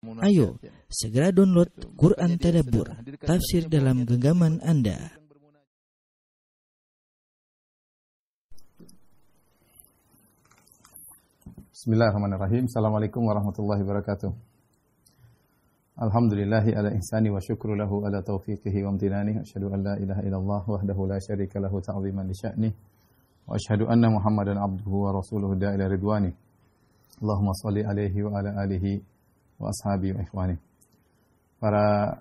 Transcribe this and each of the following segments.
Ayo, segera download Quran Tadabbur, tafsir dalam genggaman Anda. Bismillahirrahmanirrahim. Assalamualaikum warahmatullahi wabarakatuh. Alhamdulillahi ala ihsani wa syukru lahu ala taufiqihi wa amtinani. Asyhadu an la ilaha illallah wahdahu la syarika lahu ta'ziman li sya'nih. Wa asyhadu anna Muhammadan abduhu wa rasuluhu da'ila ridwani. Allahumma shalli alaihi wa ala alihi wa ashabi wa ikhwani. Para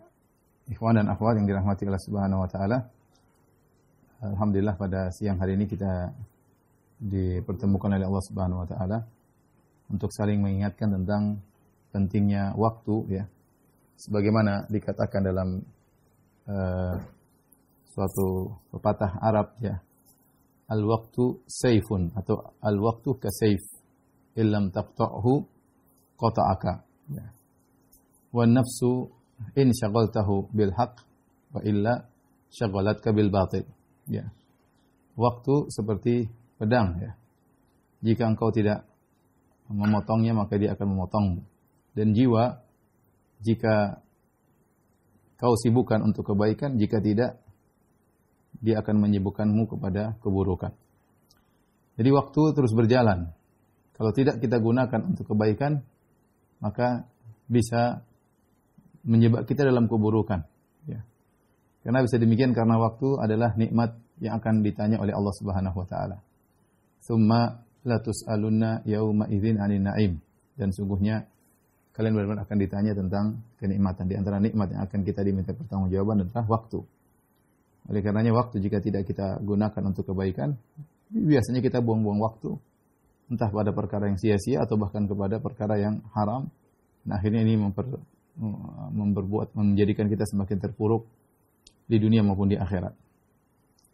ikhwan dan akhwat yang dirahmati Allah Subhanahu wa taala. Alhamdulillah pada siang hari ini kita dipertemukan oleh Allah Subhanahu wa taala untuk saling mengingatkan tentang pentingnya waktu, ya. Sebagaimana dikatakan dalam suatu pepatah Arab, ya. Al-waqtu sayfun atau al-waqtu ka sayf illam taqta'hu qata'aka. Ya. Wa nafsu in syaghaltahu bil haqq wa illa syagalatka bil batil. Ya. Waktu seperti pedang, ya. Jika engkau tidak memotongnya maka dia akan memotongmu. Dan jiwa jika kau sibukkan untuk kebaikan, jika tidak dia akan menyibukkanmu kepada keburukan. Jadi waktu terus berjalan. Kalau tidak kita gunakan untuk kebaikan, maka bisa menyebab kita dalam keburukan. Ya. Karena bisa demikian karena waktu adalah nikmat yang akan ditanya oleh Allah Subhanahu wa taala. Tsumma la tus'alunna yauma idzin 'anil na'im. Dan sungguhnya kalian benar-benar akan ditanya tentang kenikmatan. Di antara nikmat yang akan kita diminta pertanggungjawaban adalah waktu. Oleh karenanya waktu jika tidak kita gunakan untuk kebaikan, biasanya kita buang-buang waktu. Entah pada perkara yang sia-sia atau bahkan kepada perkara yang haram. Nah, akhirnya ini menjadikan kita semakin terpuruk di dunia maupun di akhirat.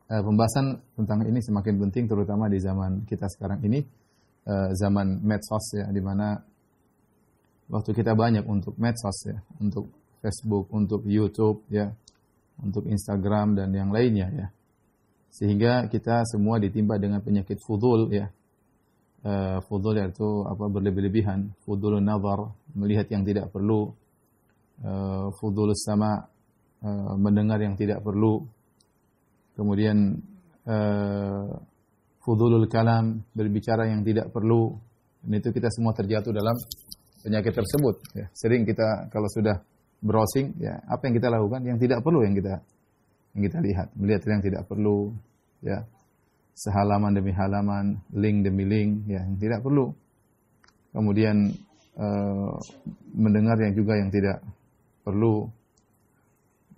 Pembahasan tentang ini semakin penting terutama di zaman kita sekarang ini, zaman medsos, ya, di mana waktu kita banyak untuk medsos, ya, untuk Facebook, untuk YouTube, ya, untuk Instagram dan yang lainnya, ya. Sehingga kita semua ditimpa dengan penyakit fudul, ya. Fudul yaitu berlebih-lebihan, fudulun nazar, melihat yang tidak perlu, fudulus sama, mendengar yang tidak perlu, kemudian fudulul kalam, berbicara yang tidak perlu. Dan itu kita semua terjatuh dalam penyakit tersebut, ya. Sering kita kalau sudah browsing, ya, apa yang kita lakukan yang tidak perlu yang kita lihat, melihat yang tidak perlu, ya. Sehalaman demi halaman, link demi link, ya, yang tidak perlu. Kemudian mendengar yang juga yang tidak perlu,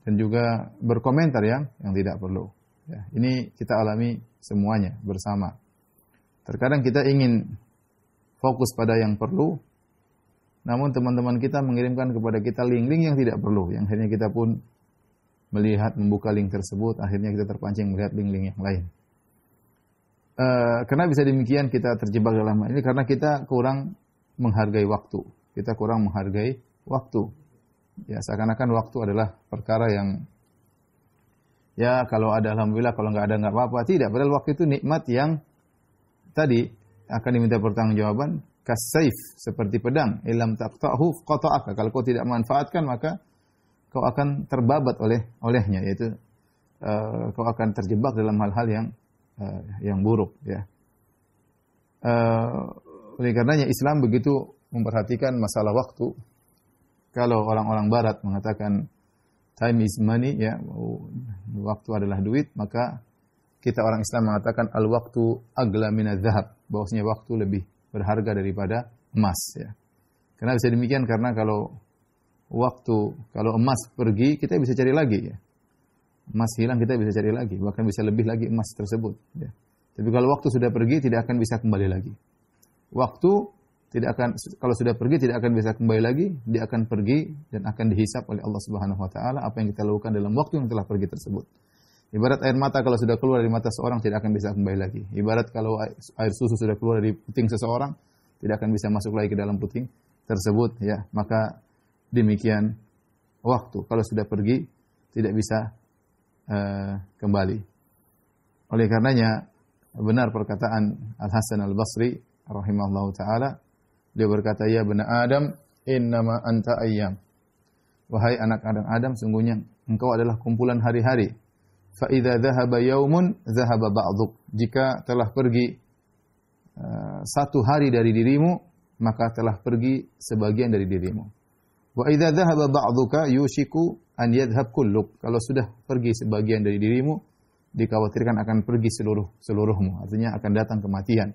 dan juga berkomentar yang tidak perlu. Ya, ini kita alami semuanya bersama. Terkadang kita ingin fokus pada yang perlu, namun teman-teman kita mengirimkan kepada kita link-link yang tidak perlu, yang akhirnya kita pun melihat, membuka link tersebut, akhirnya kita terpancing melihat link-link yang lain. Karena bisa demikian kita terjebak dalam hal ini karena kita kurang menghargai waktu. Kita kurang menghargai waktu. Ya, seakan-akan waktu adalah perkara yang, ya, kalau ada alhamdulillah, kalau nggak ada nggak apa-apa. Tidak, padahal waktu itu nikmat yang tadi akan diminta pertanggungjawaban. Kasayf, seperti pedang. Ilam taqta'hu qata'aka. Kalau kau tidak memanfaatkan maka kau akan terbabat olehnya, yaitu kau akan terjebak dalam hal-hal yang buruk, ya. Oleh karenanya Islam begitu memperhatikan masalah waktu. Kalau orang-orang Barat mengatakan time is money, ya, waktu adalah duit, maka kita orang Islam mengatakan al-waktu agla minadz dzahab, bahwasanya waktu lebih berharga daripada emas, ya. Karena bisa demikian karena kalau emas pergi kita bisa cari lagi, ya. Emas hilang kita bisa cari lagi, bahkan bisa lebih lagi emas tersebut, ya. Tapi kalau waktu sudah pergi tidak akan bisa kembali lagi. Waktu kalau sudah pergi tidak akan bisa kembali lagi, dia akan pergi dan akan dihisap oleh Allah Subhanahu wa taala apa yang kita lakukan dalam waktu yang telah pergi tersebut. Ibarat air mata kalau sudah keluar dari mata seorang tidak akan bisa kembali lagi. Ibarat kalau air susu sudah keluar dari puting seseorang tidak akan bisa masuk lagi ke dalam puting tersebut, ya. Maka demikian waktu kalau sudah pergi tidak bisa kembali. Oleh karenanya benar perkataan Al-Hasan Al-Basri rahimahullahu taala, dia berkata, "Ya bani Adam, innama anta ayyam. Wahai anak Adam, sungguhnya engkau adalah kumpulan hari-hari. Fa idza dhahaba yaumun dhahaba ba'duk. Jika telah pergi satu hari dari dirimu, maka telah pergi sebagian dari dirimu. Wa idza dhahaba ba'duka yushiku an yadhhab kulluk. Kalau sudah pergi sebagian dari dirimu, dikhawatirkan akan pergi seluruhmu. Artinya akan datang kematian.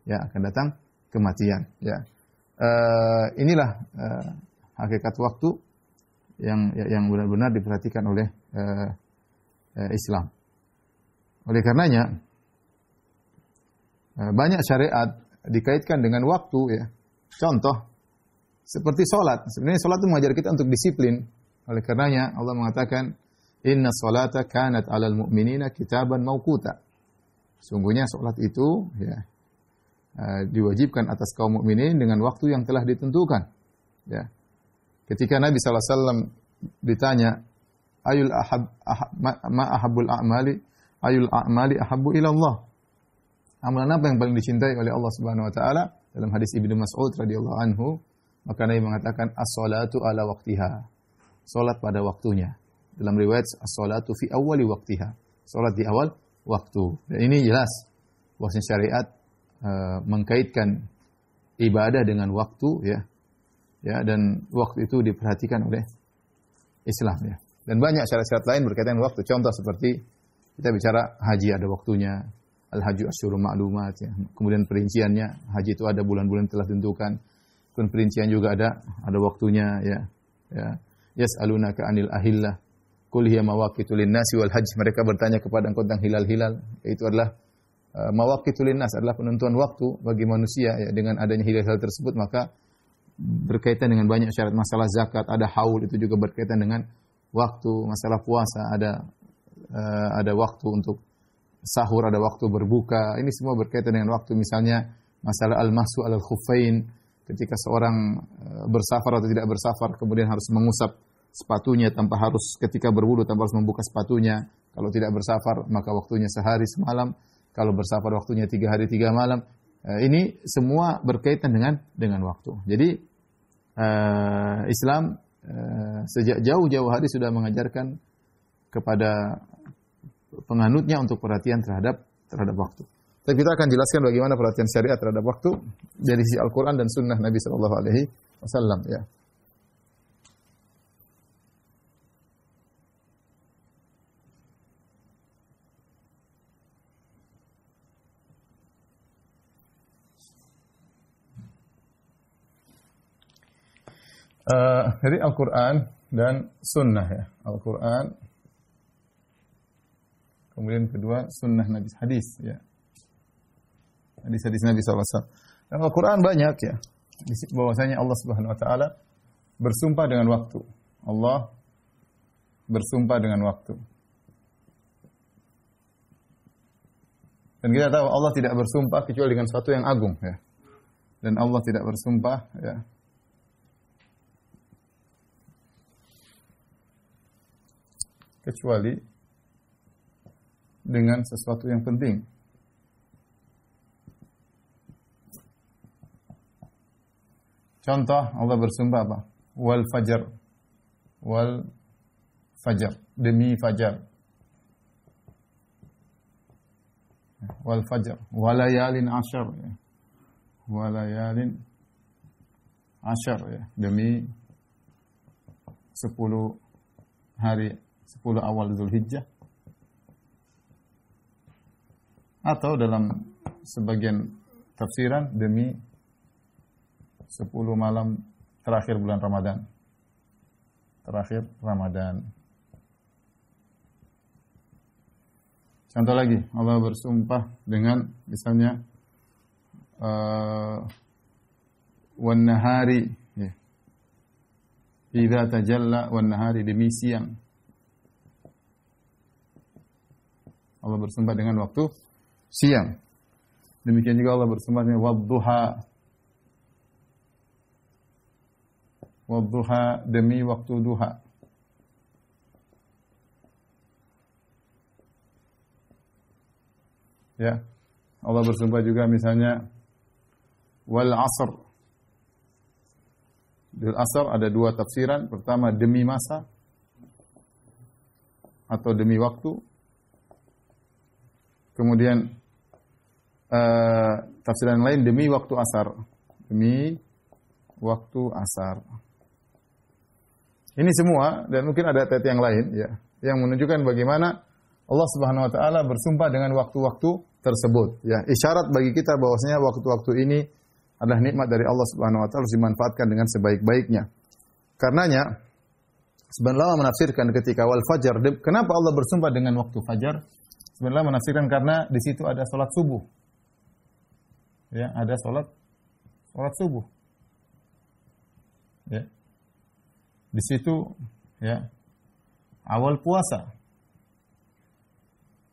Ya, akan datang kematian, ya. Inilah hakikat waktu yang benar-benar diperhatikan oleh Islam. Oleh karenanya banyak syariat dikaitkan dengan waktu, ya. Contoh seperti salat. Sebenarnya salat itu mengajar kita untuk disiplin. Oleh karenanya Allah mengatakan inna salata kanat 'alal mu'minina kitaban mauquta. Sungguhnya salat itu, ya, diwajibkan atas kaum mukminin dengan waktu yang telah ditentukan, ya. Ketika Nabi SAW ditanya, ayul ahabbul a'mali, ayul a'mali ahabbu ila Allah. Amalan apa yang paling dicintai oleh Allah Subhanahu wa taala? Dalam hadis Ibnu Mas'ud radhiyallahu anhu, maka Nabi mengatakan as-salatu ala waqtiha. Salat pada waktunya. Dalam riwayat as-salatu fi awwali waqtiha. Salat di awal waktu. Dan ini jelas bahwa syariat mengkaitkan ibadah dengan waktu, ya. Ya, dan waktu itu diperhatikan oleh Islam, ya. Dan banyak syarat-syarat lain berkaitan dengan waktu. Contoh seperti kita bicara haji ada waktunya, al-hajju asyhurun ma'lumat, ya. Kemudian perinciannya, haji itu ada bulan-bulan telah ditentukan. Kemudian perincian juga ada waktunya, ya. Ya. Yas'alunaka 'anil ahillah. Qul hiya mawaqitu lin-nasi wal hajj. Mereka bertanya kepada engkau tentang hilal-hilal. Itu adalah mawaqitu lin-nas, adalah penentuan waktu bagi manusia, ya. Dengan adanya hilal-hilal tersebut maka berkaitan dengan banyak syarat. Masalah zakat, ada haul, itu juga berkaitan dengan waktu. Masalah puasa, ada waktu untuk sahur, ada waktu berbuka. Ini semua berkaitan dengan waktu. Misalnya masalah al-mahsu al-khuffain, ketika seorang bersafar atau tidak bersafar, kemudian harus mengusap sepatunya tanpa harus, ketika berwudu tanpa harus membuka sepatunya. Kalau tidak bersafar maka waktunya sehari semalam. Kalau bersafar waktunya 3 hari 3 malam. Ini semua berkaitan dengan waktu. Jadi Islam sejak jauh-jauh hari sudah mengajarkan kepada penganutnya untuk perhatian terhadap waktu. Tapi kita akan jelaskan bagaimana perhatian syariat terhadap waktu dari sisi Al-Quran dan Sunnah Nabi Sallallahu Alaihi Wasallam, ya. Jadi Al-Quran dan Sunnah, ya. Al-Quran, kemudian kedua Sunnah Nabi, hadis, ya. Hadis-hadis Nabi SAW. Dan Al-Quran banyak, ya. Bahwasanya Allah Subhanahu Wa Taala bersumpah dengan waktu. Allah bersumpah dengan waktu. Dan kita tahu Allah tidak bersumpah kecuali dengan sesuatu yang agung, ya. Dan Allah tidak bersumpah, ya, kecuali dengan sesuatu yang penting. Contoh, Allah bersumpah apa? Wal fajar. Wal fajar. Demi fajar. Wal fajar. Walayalin asyar. Walayalin asyar, ya. Demi 10 hari, 10 awal Zulhijjah. Atau dalam sebagian tafsiran demi 10 malam terakhir bulan Ramadan. Terakhir Ramadan. Contoh lagi, Allah bersumpah dengan misalnya wan nahari, ya. Idza tajalla wan nahari, demi siang. Allah bersumpah dengan waktu siang. Demikian juga Allah bersumpah dengan wadduha. Wadduha, demi waktu duha. Ya. Allah bersumpah juga misalnya wal asr, Bil asar ada dua tafsiran. Pertama demi masa atau demi waktu. Kemudian tafsiran lain demi waktu asar. Demi waktu asar. Ini semua dan mungkin ada ayat yang lain ya yang menunjukkan bagaimana Allah Subhanahu wa taala bersumpah dengan waktu-waktu tersebut ya. Isyarat bagi kita bahwasanya waktu-waktu ini adalah nikmat dari Allah Subhanahu wa taala harus dimanfaatkan dengan sebaik-baiknya. Karenanya sebagian ulama menafsirkan ketika wal fajar, kenapa Allah bersumpah dengan waktu fajar? Sebagian ulama menafsirkan karena di situ ada salat subuh. Ya, ada salat subuh. Ya. Di situ ya awal puasa.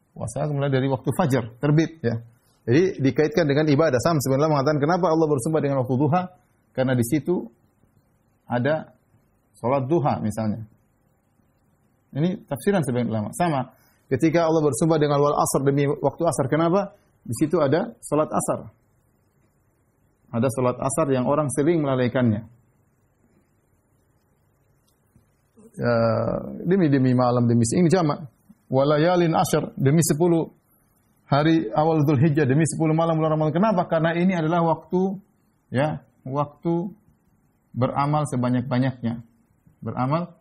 Puasa mulai dari waktu fajar terbit ya. Jadi dikaitkan dengan ibadah. Sebenarnya mengatakan kenapa Allah bersumpah dengan waktu duha? Karena di situ ada salat duha misalnya. Ini tafsiran sebagian ulama. Sama ketika Allah bersumpah dengan wal asr demi waktu asar. Kenapa? Di situ ada salat asar. Ada salat asar yang orang sering melalaikannya. Demi malam demi ini jamak walayalin asyr demi 10 hari awal Dzulhijjah demi 10 malam bulan Ramadan. Kenapa? Karena ini adalah waktu ya, waktu beramal sebanyak-banyaknya. Beramal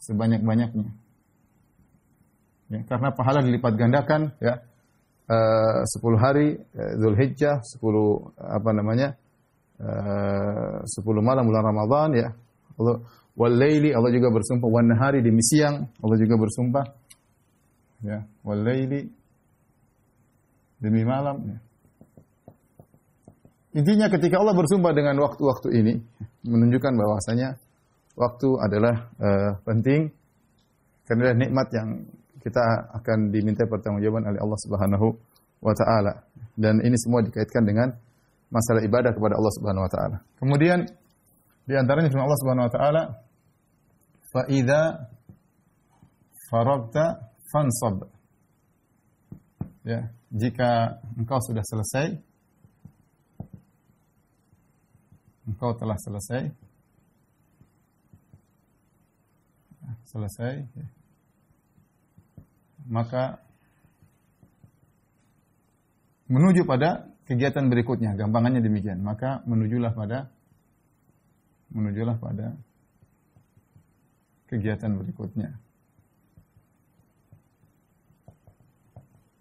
sebanyak-banyaknya. Ya, karena pahala dilipat gandakan ya. 10 hari Dzulhijjah, 10 10 malam bulan Ramadan ya. Wal laili Allah juga bersumpah, wan nahari demi siang Allah juga bersumpah. Ya, wal laili demi malam ya. Intinya ketika Allah bersumpah dengan waktu-waktu ini menunjukkan bahwasanya waktu adalah penting karena nikmat yang kita akan diminta pertanggungjawaban oleh Allah Subhanahu wa taala. Dan ini semua dikaitkan dengan masalah ibadah kepada Allah Subhanahu wa taala. Kemudian di antaranya firman Allah Subhanahu wa taala, "Fa idza faragta fansab." Ya, jika engkau sudah selesai, engkau telah selesai, ya, maka menuju pada kegiatan berikutnya. Gampangannya demikian. Maka menujulah pada kegiatan berikutnya.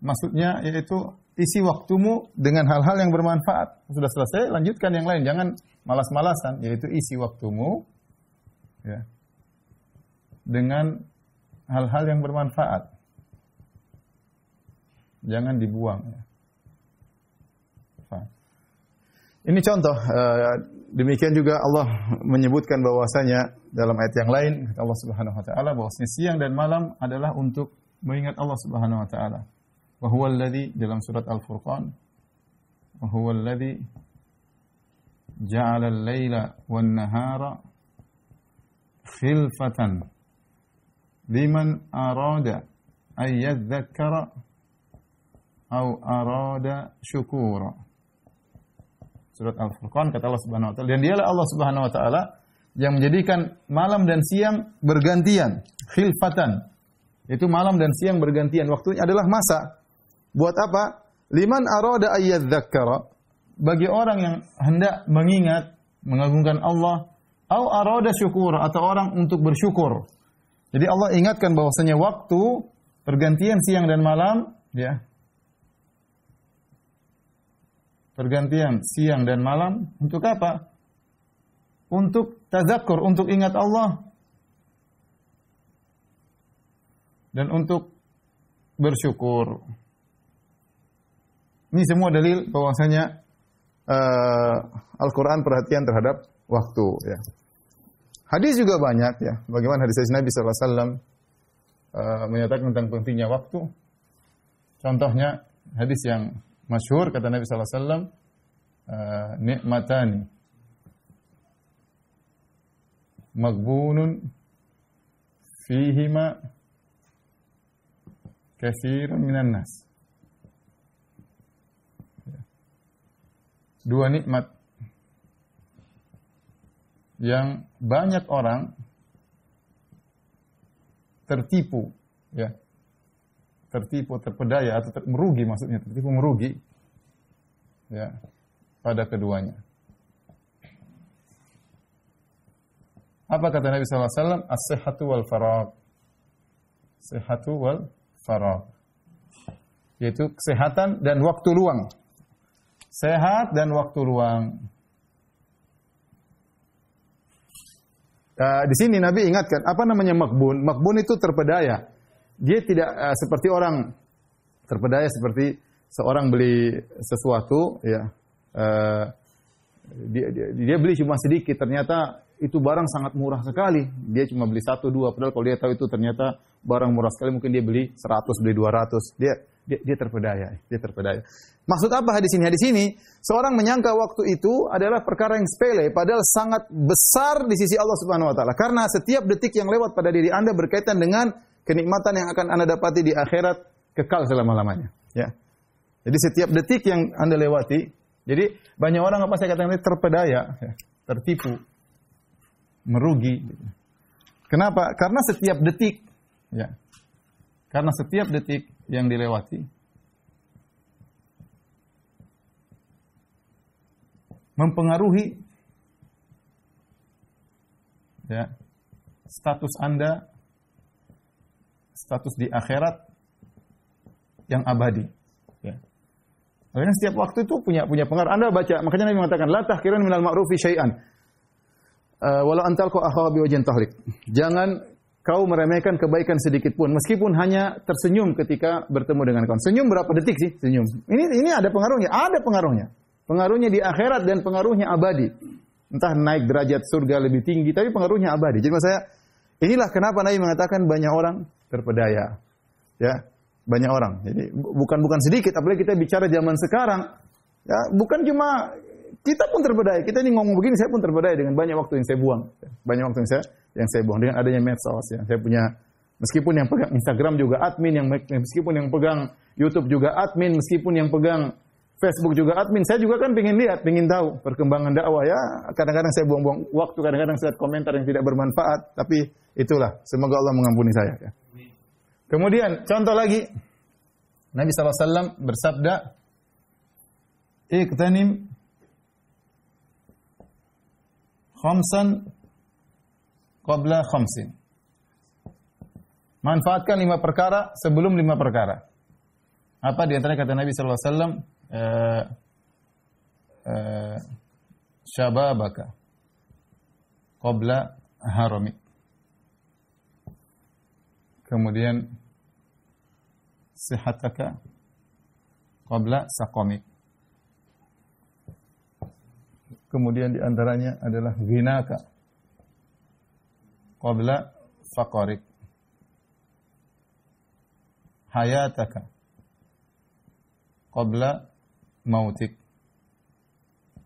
Maksudnya yaitu isi waktumu dengan hal-hal yang bermanfaat. Sudah selesai, lanjutkan yang lain. Jangan malas-malasan. Yaitu isi waktumu ya, dengan hal-hal yang bermanfaat. Jangan dibuang. Ya. Ini contoh. Demikian juga Allah menyebutkan bahwasanya dalam ayat yang lain Allah Subhanahu wa taala bahwasanya siang dan malam adalah untuk mengingat Allah Subhanahu wa taala. Wa huwal ladzi dalam surat Al-Furqan, wa huwal ladzi ja'ala al-laila wan-nahara khilfatan liman arada ay yadhakkara aw arada syukura. Surat Al-Furqan kata Allah Subhanahu wa taala, dan dialah Allah Subhanahu wa taala yang menjadikan malam dan siang bergantian, khilfatan. Itu malam dan siang bergantian, waktunya adalah masa. Buat apa? Liman arada ayyadzakkara, bagi orang yang hendak mengingat, mengagungkan Allah, au arada syukur, atau orang untuk bersyukur. Jadi Allah ingatkan bahwasanya waktu pergantian siang dan malam ya. Pergantian siang dan malam untuk apa? Untuk tazakkur, untuk ingat Allah. Dan untuk bersyukur. Ini semua dalil bahwasanya Al-Quran perhatian terhadap waktu. Ya. Hadis juga banyak ya. Bagaimana hadis Nabi SAW menyatakan tentang pentingnya waktu. Contohnya hadis yang masyhur kata Nabi SAW, nikmatani maghbunun fihima katsirun minan nas. Dua nikmat yang banyak orang tertipu, ya. Tertipu, terpedaya atau merugi, maksudnya tertipu merugi, ya, pada keduanya. Apa kata Nabi sallallahu alaihi wasallam? As-sihhatu wal faragh. Sihhatu wal faragh. Yaitu kesehatan dan waktu luang. Sehat dan waktu luang. Di sini Nabi ingatkan, apa namanya makbun? Makbun itu terpedaya. Dia tidak seperti orang terpedaya seperti seorang beli sesuatu, ya. Dia beli cuma sedikit, ternyata itu barang sangat murah sekali. Dia cuma beli 1, 2, padahal kalau dia tahu itu ternyata barang murah sekali, mungkin dia beli 100, beli 200. Dia terpedaya, dia terpedaya. Maksud apa hadis ini? Hadis ini, seorang menyangka waktu itu adalah perkara yang sepele, padahal sangat besar di sisi Allah Subhanahu wa taala. Karena setiap detik yang lewat pada diri Anda berkaitan dengan kenikmatan yang akan Anda dapati di akhirat kekal selama-lamanya, ya. Jadi setiap detik yang Anda lewati, jadi banyak orang apa saya katakan terpedaya, ya, tertipu, merugi. Kenapa? Karena setiap detik, ya. Karena setiap detik yang dilewati mempengaruhi, ya, status Anda, status di akhirat yang abadi, ya. Karena setiap waktu itu punya pengaruh. Anda baca, makanya Nabi mengatakan la tahqiran minal ma'rufi syai'an walau antalqa akhawa biwajhin tahrik. Jangan kau meremehkan kebaikan sedikit pun, meskipun hanya tersenyum ketika bertemu dengan kawan. Senyum berapa detik sih? Senyum. Ini ada pengaruhnya, ada pengaruhnya. Pengaruhnya di akhirat dan pengaruhnya abadi. Entah naik derajat surga lebih tinggi, tapi pengaruhnya abadi. Jadi maksud saya, inilah kenapa Nabi mengatakan banyak orang terpedaya. Ya, banyak orang. Jadi bukan sedikit, apalagi kita bicara zaman sekarang. Ya, bukan cuma kita pun terpedaya. Kita ini ngomong begini, saya pun terpedaya dengan banyak waktu yang saya buang. Banyak waktu yang saya buang dengan adanya medsos, ya. Saya punya, meskipun yang pegang Instagram juga admin, meskipun yang pegang YouTube juga admin, meskipun yang pegang Facebook juga admin, saya juga kan pengen lihat, pengen tahu perkembangan dakwah, ya. Kadang-kadang saya buang-buang waktu, kadang-kadang saya lihat komentar yang tidak bermanfaat, tapi itulah, semoga Allah mengampuni saya, ya. Kemudian contoh lagi, Nabi SAW bersabda, "Iqtanim khamsan qabla khamsin." Manfaatkan 5 perkara sebelum 5 perkara. Apa di antara kata Nabi sallallahu alaihi wasallam? Syababaka qabla haramik. Kemudian sihataka qabla saqamik. Kemudian di antaranya adalah ghinaka qabla faqarik. Hayataka qabla mautik.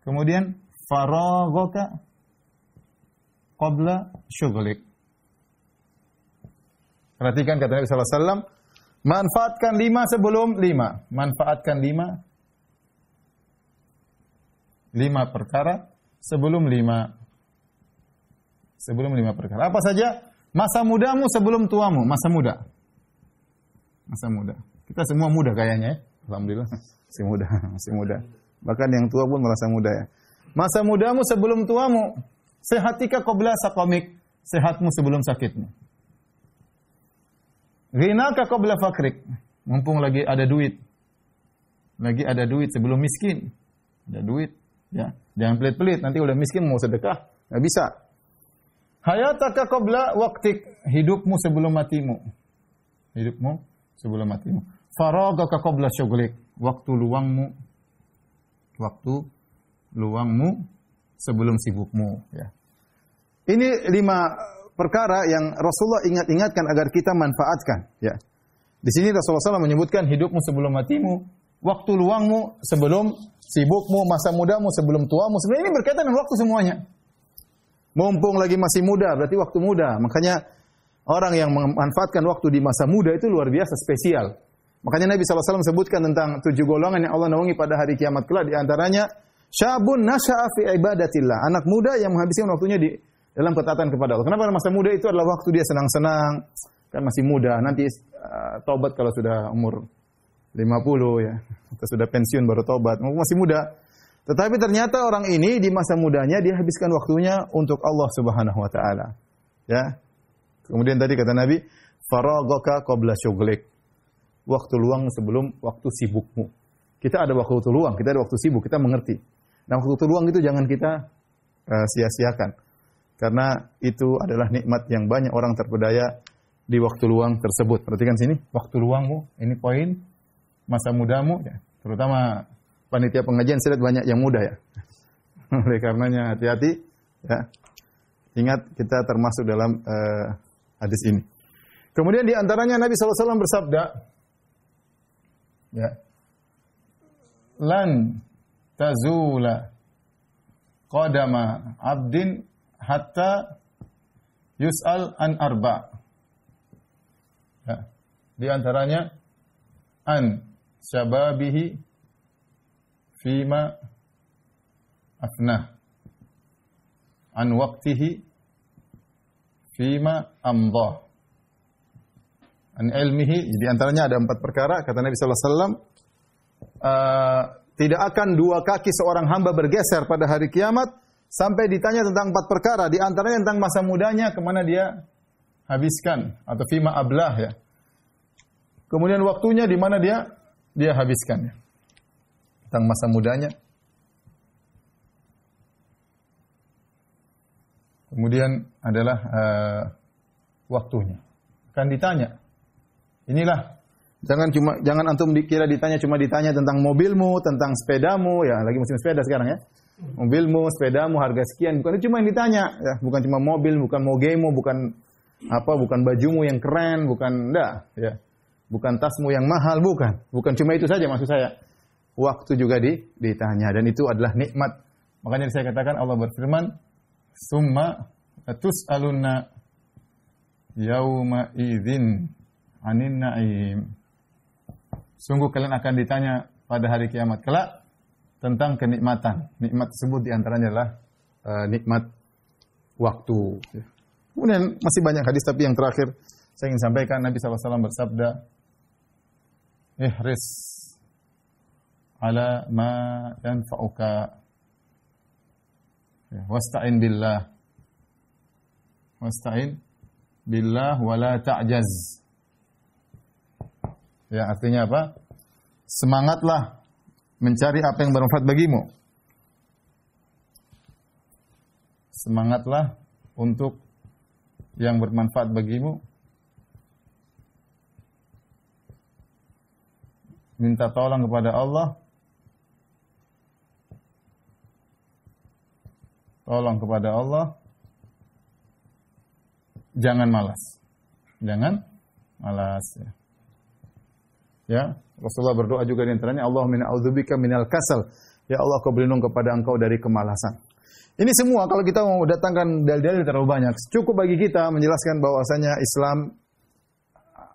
Kemudian faraghaka qabla syughlik. Perhatikan kata Nabi sallallahu alaihi wasallam, manfaatkan 5 sebelum 5. Manfaatkan 5 perkara sebelum 5. Sebelum 5 perkara. Apa saja? Masa mudamu sebelum tuamu, masa muda. Masa muda. Kita semua muda kayaknya, ya. Alhamdulillah, masih muda, masih muda. Bahkan yang tua pun merasa muda, ya. Masa mudamu sebelum tuamu. Sehatika qabla saqamik. Sehatmu sebelum sakitmu. Ghinaka qabla fakrik. Mumpung lagi ada duit. Lagi ada duit sebelum miskin. Ada duit, ya. Jangan pelit-pelit, nanti udah miskin mau sedekah, enggak bisa. Hayataka qabla waqtik. Hidupmu sebelum matimu. Hidupmu sebelum matimu. Faraghaka qabla syughlik. Waktu luangmu sebelum sibukmu, ya. Ini 5 perkara yang Rasulullah ingatkan agar kita manfaatkan, ya. Di sini Rasulullah SAW menyebutkan hidupmu sebelum matimu, waktu luangmu sebelum sibukmu, masa mudamu sebelum tuamu. Sebenarnya ini berkaitan dengan waktu semuanya. Mumpung lagi masih muda, berarti waktu muda. Makanya orang yang memanfaatkan waktu di masa muda itu luar biasa spesial. Makanya Nabi SAW sebutkan tentang 7 golongan yang Allah naungi pada hari kiamat kelak. Di antaranya Syabun nasya'a fi ibadatillah. Anak muda yang menghabiskan waktunya di dalam ketaatan kepada Allah. Kenapa masa muda itu adalah waktu dia senang-senang, kan masih muda. Nanti taubat kalau sudah umur 50 ya. Atau sudah pensiun baru taubat. Masih muda. Tetapi ternyata orang ini di masa mudanya dia habiskan waktunya untuk Allah Subhanahu wa taala. Ya. Kemudian tadi kata Nabi, faraghaka qabla syughlik. Waktu luang sebelum waktu sibukmu. Kita ada waktu luang, kita ada waktu sibuk, kita mengerti. Nah, waktu luang itu jangan kita sia-siakan. Karena itu adalah nikmat yang banyak orang terpedaya di waktu luang tersebut. Perhatikan sini, waktu luangmu, ini poin masa mudamu, ya. Terutama panitia pengajian saya lihat banyak yang muda ya. Oleh karenanya hati-hati, ya. Ingat kita termasuk dalam hadis ini. Kemudian di antaranya Nabi SAW bersabda, ya, lan tazula qadama abdin hatta yus'al an arba. Ya. Di antaranya an syababihi fima afnah, an waqtihi fima amdah, an ilmihi. Di antaranya ada 4 perkara kata Nabi sallallahu alaihi wasallam, tidak akan 2 kaki seorang hamba bergeser pada hari kiamat sampai ditanya tentang 4 perkara. Di antaranya tentang masa mudanya, kemana dia habiskan, atau fima ablah ya. Kemudian waktunya di mana dia habiskan ya. Tentang masa mudanya. Kemudian adalah waktunya. Akan ditanya. Inilah, jangan antum dikira ditanya tentang mobilmu, tentang sepedamu, ya lagi musim sepeda sekarang ya. Mobilmu, sepedamu, harga sekian, bukan itu cuma yang ditanya, ya, bukan cuma mobil, bukan mogemu, bukan bajumu yang keren, bukan enggak, ya. Bukan tasmu yang mahal, bukan cuma itu saja maksud saya. Waktu juga ditanya, dan itu adalah nikmat. Makanya saya katakan Allah berfirman, "Summa tus'alunna yauma idzin 'anin na'im." Sungguh kalian akan ditanya pada hari kiamat kelak tentang kenikmatan. Nikmat tersebut diantaranya adalah nikmat waktu. Kemudian masih banyak hadis, tapi yang terakhir saya ingin sampaikan, Nabi SAW bersabda, ihris ala ma yanfa'uka wasta'in billah wa la ta'jaz. Ya, artinya apa? Semangatlah mencari apa yang bermanfaat bagimu. Semangatlah untuk yang bermanfaat bagimu. Minta tolong kepada Allah. Tolong kepada Allah. Jangan malas. Jangan malas ya. Ya, Rasulullah berdoa juga di antaranya, Allahumma a'udzubika minal kasal. Ya Allah, Kau berlindung kepada Engkau dari kemalasan. Ini semua kalau kita mau datangkan dalil-dalil terlalu banyak. Cukup bagi kita menjelaskan bahwasanya Islam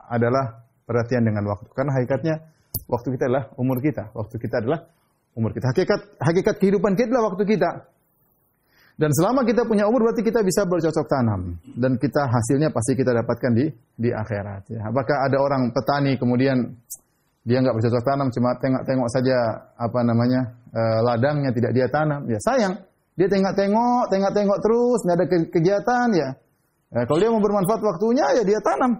adalah perhatian dengan waktu. Karena hakikatnya waktu kita adalah umur kita. Waktu kita adalah umur kita. Hakikat kehidupan kita adalah waktu kita. Dan selama kita punya umur berarti kita bisa bercocok tanam, dan kita hasilnya pasti kita dapatkan di akhirat. Ya. Apakah ada orang petani kemudian dia nggak bercocok tanam, cuma tengok saja ladangnya tidak dia tanam? Ya sayang, dia tengok terus, nggak ada kegiatan ya. Kalau dia mau bermanfaat waktunya ya dia tanam.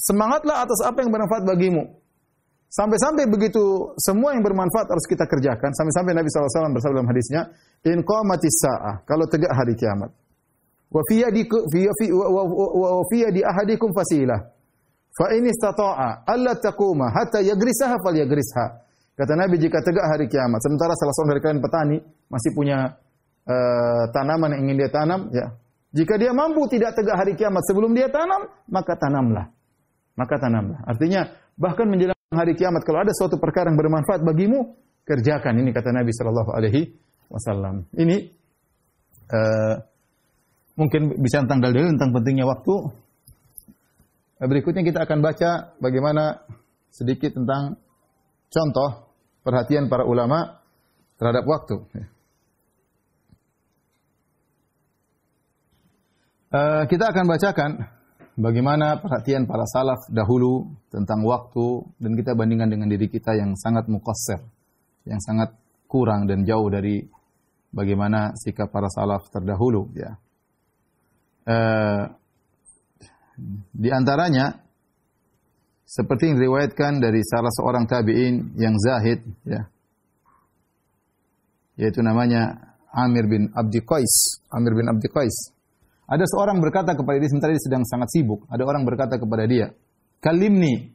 Semangatlah atas apa yang bermanfaat bagimu. Sampai-sampai begitu semua yang bermanfaat harus kita kerjakan. Sampai-sampai Nabi SAW bersabda dalam hadisnya, in qamatis sa'ah, kalau tegak hari kiamat. Wa fi yadi ahadikum fasilah. Fa in istata'a alla taquma hatta yagrisaha falyagrisha. Kata Nabi, jika tegak hari kiamat, sementara salah seorang dari kalian petani masih punya tanaman yang ingin dia tanam, ya. Jika dia mampu tidak tegak hari kiamat sebelum dia tanam, maka tanamlah. Artinya bahkan menjelang hari kiamat kalau ada suatu perkara yang bermanfaat bagimu, kerjakan. Ini kata Nabi sallallahu alaihi wasallam. Ini mungkin bisa tentang dalil tentang pentingnya waktu. Berikutnya kita akan baca bagaimana sedikit tentang contoh perhatian para ulama terhadap waktu. Kita akan bacakan bagaimana perhatian para salaf dahulu tentang waktu dan kita bandingkan dengan diri kita yang sangat muqassir, yang sangat kurang dan jauh dari bagaimana sikap para salaf terdahulu. Ya. Di antaranya seperti yang diriwayatkan dari salah seorang tabi'in yang zahid, ya, yaitu namanya Amir bin Abdi Qais. Amir bin Abdi Qais. Ada seorang berkata kepada dia, sementara dia sedang sangat sibuk. Ada orang berkata kepada dia, "Kalimni,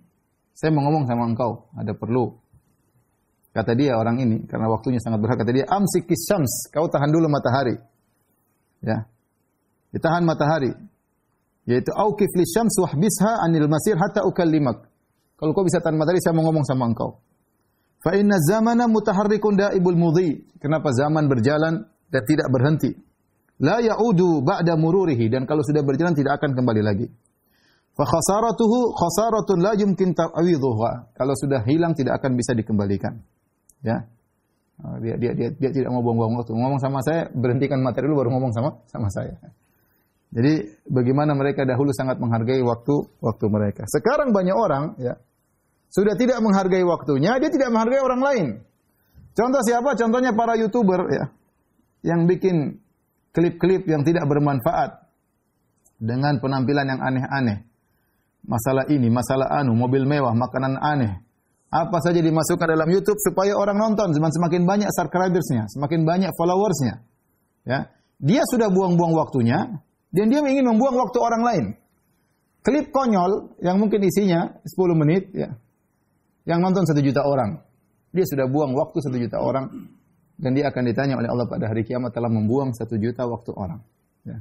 saya mau ngomong sama engkau, ada perlu." Kata dia orang ini, karena waktunya sangat berharga, kata dia, "Amsikis syams, kau tahan dulu matahari." Ya. Ditahan matahari. Yaitu auqif li syams wahbisha anil masir hatta ukallimak. Kalau kau bisa tahan matahari, saya mau ngomong sama engkau. Fa inna zamana mutaharrikun daibul mudhi. Kenapa zaman berjalan dan tidak berhenti? La ya'udu ba'da mururihi, dan kalau sudah berjalan tidak akan kembali lagi. Fa khasaratuhu khasaratun la yumkin ta'widhuha. Kalau sudah hilang tidak akan bisa dikembalikan. Ya. Dia tidak mau buang-buang waktu. Ngomong sama saya, berhentikan materi dulu baru ngomong sama saya. Jadi bagaimana mereka dahulu sangat menghargai waktu mereka. Sekarang banyak orang, ya, sudah tidak menghargai waktunya, dia tidak menghargai orang lain. Contoh siapa? Contohnya para YouTuber, ya, yang bikin klip-klip yang tidak bermanfaat dengan penampilan yang aneh-aneh. Masalah ini, masalah anu, mobil mewah, makanan aneh. Apa saja dimasukkan dalam YouTube supaya orang nonton, semakin banyak subscribersnya, semakin banyak followersnya. Ya, dia sudah buang-buang waktunya dan dia ingin membuang waktu orang lain. Klip konyol yang mungkin isinya 10 menit, ya, yang nonton 1 juta orang. Dia sudah buang waktu 1 juta orang. Dan dia akan ditanya oleh Allah pada hari kiamat telah membuang 1 juta waktu orang. Ya.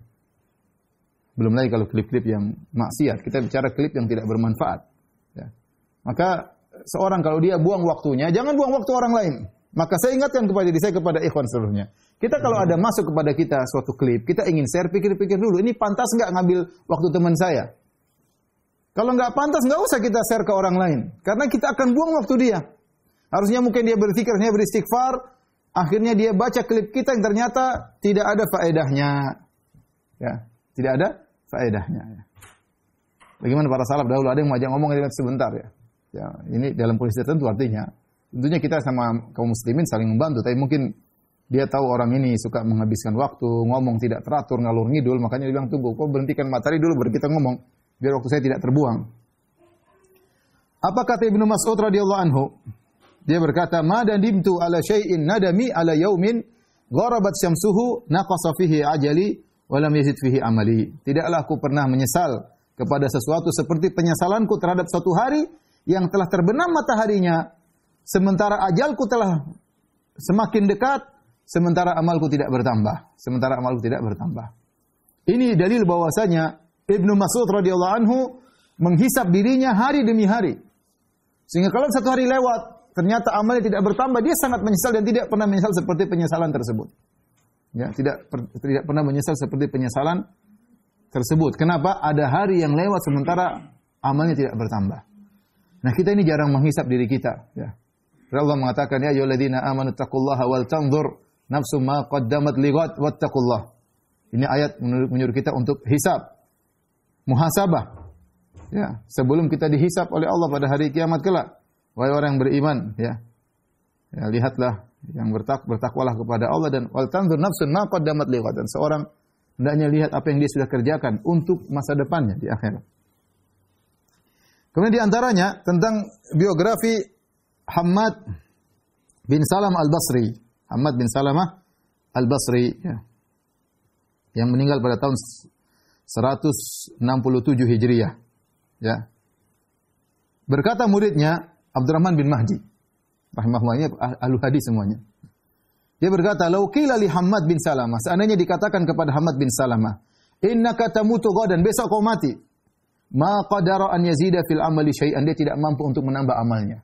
Belum lagi kalau klip-klip yang maksiat. Kita bicara klip yang tidak bermanfaat. Ya. Maka seorang kalau dia buang waktunya, jangan buang waktu orang lain. Maka saya ingatkan kepada diri saya, kepada ikhwan seluruhnya. Kita kalau ada masuk kepada kita suatu klip, kita ingin share, pikir-pikir dulu. Ini pantas nggak ngambil waktu teman saya? Kalau nggak pantas, nggak usah kita share ke orang lain. Karena kita akan buang waktu dia. Harusnya mungkin dia berpikir, harusnya beristighfar. Akhirnya dia baca klip kita yang ternyata tidak ada faedahnya. Ya, tidak ada faedahnya. Ya. Bagaimana para salaf dahulu, ada yang ngajak ngomong sebentar, ya. Ya, ini dalam kondisi tertentu artinya. Tentunya kita sama kaum muslimin saling membantu, tapi mungkin dia tahu orang ini suka menghabiskan waktu, ngomong tidak teratur, ngalur ngidul, makanya dia bilang, "Tunggu, kau berhentikan materi dulu baru kita ngomong, biar waktu saya tidak terbuang." Apa kata Ibnu Mas'ud radhiyallahu anhu? Dia berkata, "Ma nadimtu ala syai'in nadami ala yaumin gharabat syamsuhu naqasa fihi ajali wa lam yazid fihi amali." Tidaklah aku pernah menyesal kepada sesuatu seperti penyesalanku terhadap suatu hari yang telah terbenam mataharinya, sementara ajalku telah semakin dekat, sementara amalku tidak bertambah. Sementara amalku tidak bertambah. Ini dalil bahwasanya Ibnu Mas'ud radhiyallahu anhu menghisab dirinya hari demi hari. Sehingga kalau satu hari lewat ternyata amalnya tidak bertambah, dia sangat menyesal dan tidak pernah menyesal seperti penyesalan tersebut. Ya, tidak pernah menyesal seperti penyesalan tersebut. Kenapa? Ada hari yang lewat sementara amalnya tidak bertambah. Nah, kita ini jarang menghisap diri kita, ya. Allah mengatakan, "Ya ayyuhalladzina amanu taqullaha wal tanzur nafsum ma qaddamat lighad wattaqullah." Ini ayat menyuruh kita untuk hisab, muhasabah. Ya, sebelum kita dihisab oleh Allah pada hari kiamat kelak. Wahai orang yang beriman, ya. Ya, lihatlah yang bertakwalah kepada Allah dan wal tanzur nafsun ma qaddamat lighad, dan seorang hendaknya lihat apa yang dia sudah kerjakan untuk masa depannya di akhirat. Kemudian di antaranya tentang biografi Hammad bin Salamah Al-Basri. Hammad bin Salamah Al-Basri, ya, yang meninggal pada tahun 167 Hijriah. Ya. Berkata muridnya Abdurrahman bin Mahdi, rahimahullah, ahlu hadis semuanya. Dia berkata, "Lau qila li Hammad bin Salamah," seandainya dikatakan kepada Hammad bin Salamah, "Innaka tamutu ghadan," besok kau mati. "Ma qadara an yazida fil amali syai'an," dia tidak mampu untuk menambah amalnya.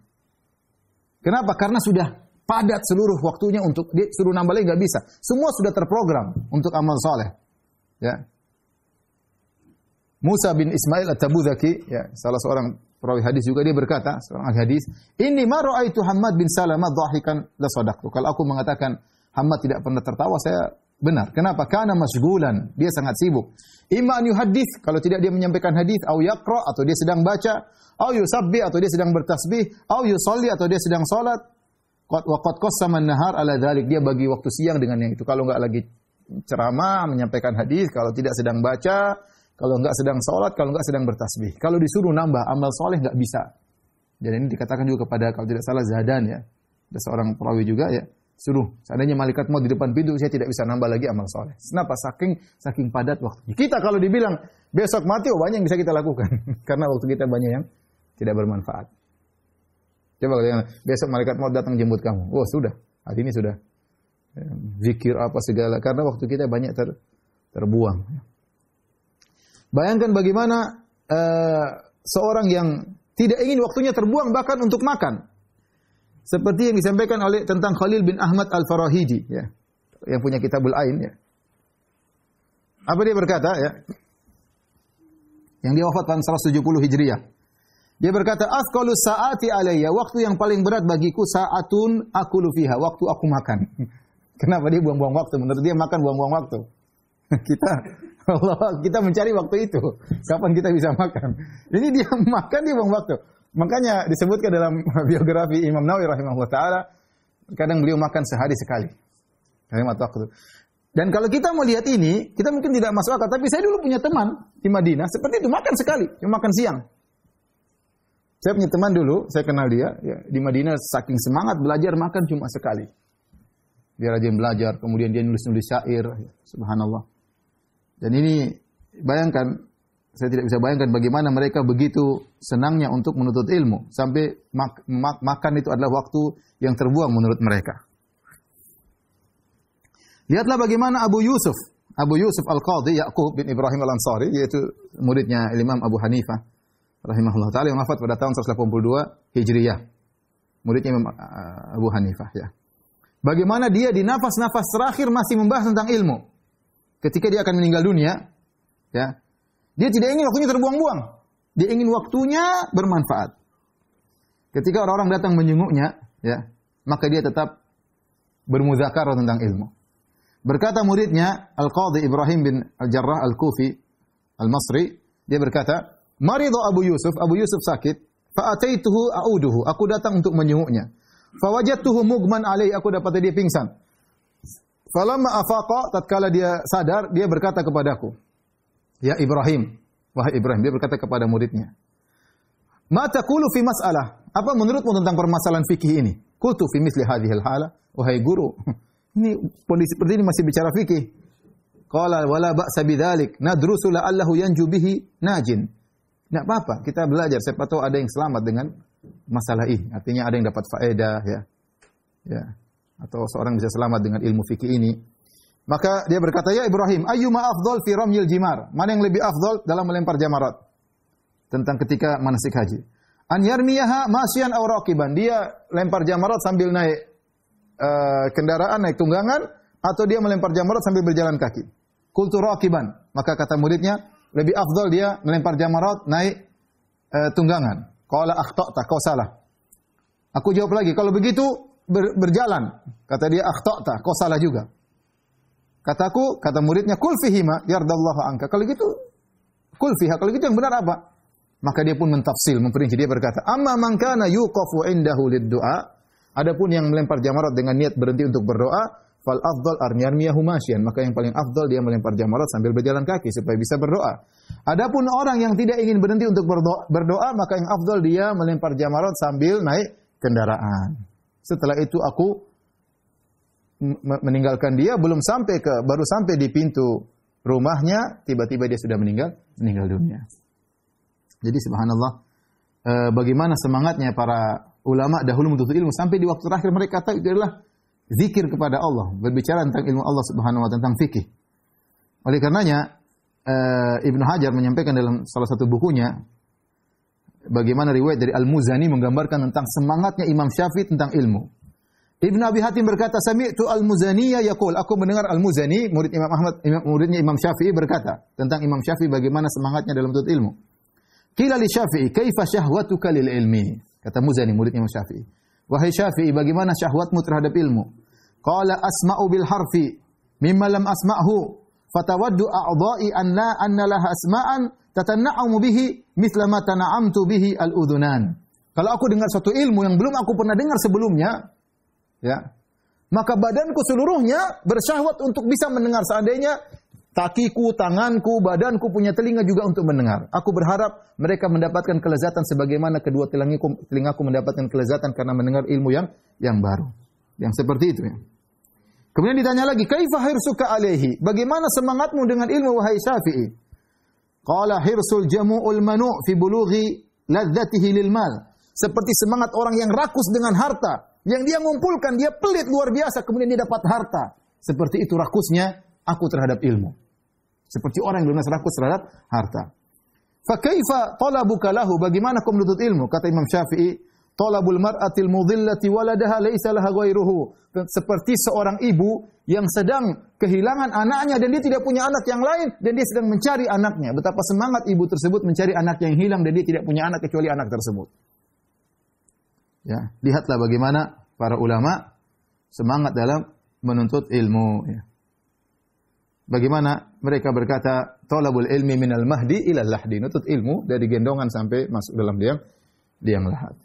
Kenapa? Karena sudah padat seluruh waktunya untuk dia suruh nambah lagi enggak bisa. Semua sudah terprogram untuk amal saleh. Ya. Musa bin Ismail At-Tabuzaki, ya, salah seorang perawi hadis juga, dia berkata, seorang ahli hadis, "Inni ma ra'aitu Hammad bin Salamah dhahikan la sadaqtu." Kalau aku mengatakan Hammad tidak pernah tertawa, saya benar. Kenapa? Karena masgulan, dia sangat sibuk. Imma an yuhaddits, kalau tidak dia menyampaikan hadis, au yaqra, atau dia sedang baca, au yusabbi, atau dia sedang bertasbih, au yusalli, atau dia sedang salat. Wa qad qassama an-nahar ala dzalik, dia bagi waktu siang dengan yang itu. Kalau enggak lagi ceramah, menyampaikan hadis, kalau tidak sedang baca, kalau enggak sedang salat, kalau enggak sedang bertasbih. Kalau disuruh nambah amal soleh enggak bisa. Dan ini dikatakan juga kepada, kalau tidak salah, Zadan, ya. Ada seorang perawi juga, ya. Suruh, seandainya malaikat maut di depan pintu, saya tidak bisa nambah lagi amal soleh. Kenapa? Saking padat waktu. Kita kalau dibilang besok mati, banyak yang bisa kita lakukan. Karena waktu kita banyak yang tidak bermanfaat. Coba kalau besok malaikat maut datang jemput kamu. Oh sudah, hari ini sudah. Zikir apa segala. Karena waktu kita banyak terbuang. Bayangkan bagaimana seorang yang tidak ingin waktunya terbuang bahkan untuk makan. Seperti yang disampaikan oleh tentang Khalil bin Ahmad Al-Farahidi, ya, yang punya Kitabul Ain, ya. Apa dia berkata, ya? Yang dia wafat tahun 170 Hijriah. Dia berkata, "Athqalus sa'ati alayya", waktu yang paling berat bagiku sa'atun akulu fiha, waktu aku makan. Kenapa dia buang-buang waktu? Menurut dia makan buang-buang waktu. Kita mencari waktu itu. Kapan kita bisa makan? Ini dia makan, dia buang waktu. Makanya disebutkan dalam biografi Imam Nawawi rahimahullah taala, kadang beliau makan sehari sekali. Hemat waktu. Dan kalau kita melihat ini, kita mungkin tidak masuk akal, tapi saya dulu punya teman di Madinah seperti itu, makan sekali, cuma makan siang. Saya punya teman dulu, saya kenal dia, ya, di Madinah saking semangat belajar, makan cuma sekali. Dia rajin belajar, kemudian dia nulis-nulis syair, ya, subhanallah. Dan ini bayangkan, saya tidak bisa bayangkan bagaimana mereka begitu senangnya untuk menuntut ilmu. Sampai makan itu adalah waktu yang terbuang menurut mereka. Lihatlah bagaimana Abu Yusuf Al-Qadhi, Ya'qub bin Ibrahim Al-Ansari, yaitu muridnya Imam Abu Hanifah rahimahullah ta'ala, yang wafat pada tahun 182 Hijriyah. Muridnya Imam Abu Hanifah, ya. Bagaimana dia di nafas-nafas terakhir masih membahas tentang ilmu. Ketika dia akan meninggal dunia, ya, dia tidak ingin waktunya terbuang-buang. Dia ingin waktunya bermanfaat. Ketika orang-orang datang menjenguknya, ya, maka dia tetap bermuzakarah tentang ilmu. Berkata muridnya Al-Qadhi Ibrahim bin Al-Jarrah Al-Kufi Al-Masri, dia berkata, "Maridha Abu Yusuf sakit, fa'ataituhu a'uduhu." Aku datang untuk menjenguknya. Fawajadtuhu mugman alaihi, aku dapati dia pingsan. Falamma afaqa, tatkala dia sadar, dia berkata kepadaku, "Ya Ibrahim," wahai Ibrahim, dia berkata kepada muridnya, "Ma taqulu fi mas'alah?" Apa menurutmu tentang permasalahan fikih ini? Qultu fi misli hadhil hala, wahai guru, ini kondisi seperti ini masih bicara fikih. Qala wala ba'sa bidzalik, nadrusu la'allahu yanju bihi najin. Enggak apa-apa, kita belajar siapa tahu ada yang selamat dengan masalah ini. Artinya ada yang dapat faedah, ya. Ya. Atau seorang bisa selamat dengan ilmu fikih ini. Maka dia berkata, "Ya Ibrahim, ayyuma afdal fi ramyil jimar?" Mana yang lebih afdal dalam melempar jamarat? Tentang ketika manasik haji. An yarmiyaha masyan aw raqiban. Dia lempar jamarat sambil naik kendaraan, naik tunggangan, atau dia melempar jamarat sambil berjalan kaki. Qultu raqiban. Maka kata muridnya, lebih afdal dia melempar jamarat naik tunggangan. Qala akhta'ta, kau salah. Aku jawab lagi, kalau begitu berjalan. Kata dia, akhta'ta, kau salah juga. Kataku, kata muridnya, kul fihima yardallahu anka. Kalau gitu, kul fiha. Kalau gitu yang benar apa? Maka dia pun mentafsil, memperinci. Dia berkata, amma man kana yuqafu indahu lid-du'a. Adapun yang melempar jamarat dengan niat berhenti untuk berdoa, fal afdal armiyarmiyahu masyan. Maka yang paling afdal dia melempar jamarat sambil berjalan kaki supaya bisa berdoa. Adapun orang yang tidak ingin berhenti untuk berdoa, maka yang afdal dia melempar jamarat sambil naik kendaraan. Setelah itu aku meninggalkan dia, baru sampai di pintu rumahnya, tiba-tiba dia sudah meninggal dunia. Jadi subhanallah, bagaimana semangatnya para ulama dahulu menuntut ilmu, sampai di waktu terakhir mereka kata itu adalah zikir kepada Allah, berbicara tentang ilmu Allah subhanahu wa ta'ala, tentang fikih. Oleh karenanya, Ibnu Hajar menyampaikan dalam salah satu bukunya, bagaimana riwayat dari Al-Muzani menggambarkan tentang semangatnya Imam Syafi'i tentang ilmu. Ibnu Abi Hatim berkata, sami'tu al-Muzaniyya yaqul, aku mendengar al-Muzani, murid Imam Ahmad, muridnya Imam Syafi'i berkata tentang Imam Syafi'i bagaimana semangatnya dalam menuntut ilmu. Qila li Syafi'i, kaifa syahwatuka lil ilmi? Kata Muzani, murid Imam Syafi'i. Wahai Syafi'i, bagaimana syahwatmu terhadap ilmu? Qala asma'u bil harfi mimma lam asma'hu, fatawaddu a'dha'i anna laha asma'an tatana'amu bihi mithla ma tana'amtu bihi al-udhunan. Kalau aku dengar suatu ilmu yang belum aku pernah dengar sebelumnya, ya, maka badanku seluruhnya bersyahwat untuk bisa mendengar. Seandainya kakiku, tanganku, badanku punya telinga juga untuk mendengar. Aku berharap mereka mendapatkan kelezatan sebagaimana kedua telingaku mendapatkan kelezatan karena mendengar ilmu yang baru. Yang seperti itu, ya. Kemudian ditanya lagi, kaifa hirsuka alaihi? Bagaimana semangatmu dengan ilmu, wahai Syafi'i? Qala hirsul jamu'ul manu' fi bulughi ladzatihi lil mal. Seperti semangat orang yang rakus dengan harta. Yang dia ngumpulkan, dia pelit luar biasa, kemudian dia dapat harta. Seperti itu rakusnya aku terhadap ilmu. Seperti orang yang lunas rakus terhadap harta. Fa kaifa talabuka lahu? Bagaimana kau menuntut ilmu? Kata Imam Syafi'i, talabul mar'atil mudhillati waladaha laisa laha ghairuhu. Seperti seorang ibu yang sedang kehilangan anaknya dan dia tidak punya anak yang lain dan dia sedang mencari anaknya. Betapa semangat ibu tersebut mencari anak yang hilang dan dia tidak punya anak kecuali anak tersebut. Ya, lihatlah bagaimana para ulama semangat dalam menuntut ilmu. Ya. Bagaimana mereka berkata, talabul ilmi minal mahdi ilal lahdi. Menuntut ilmu dari gendongan sampai masuk dalam liang lahat.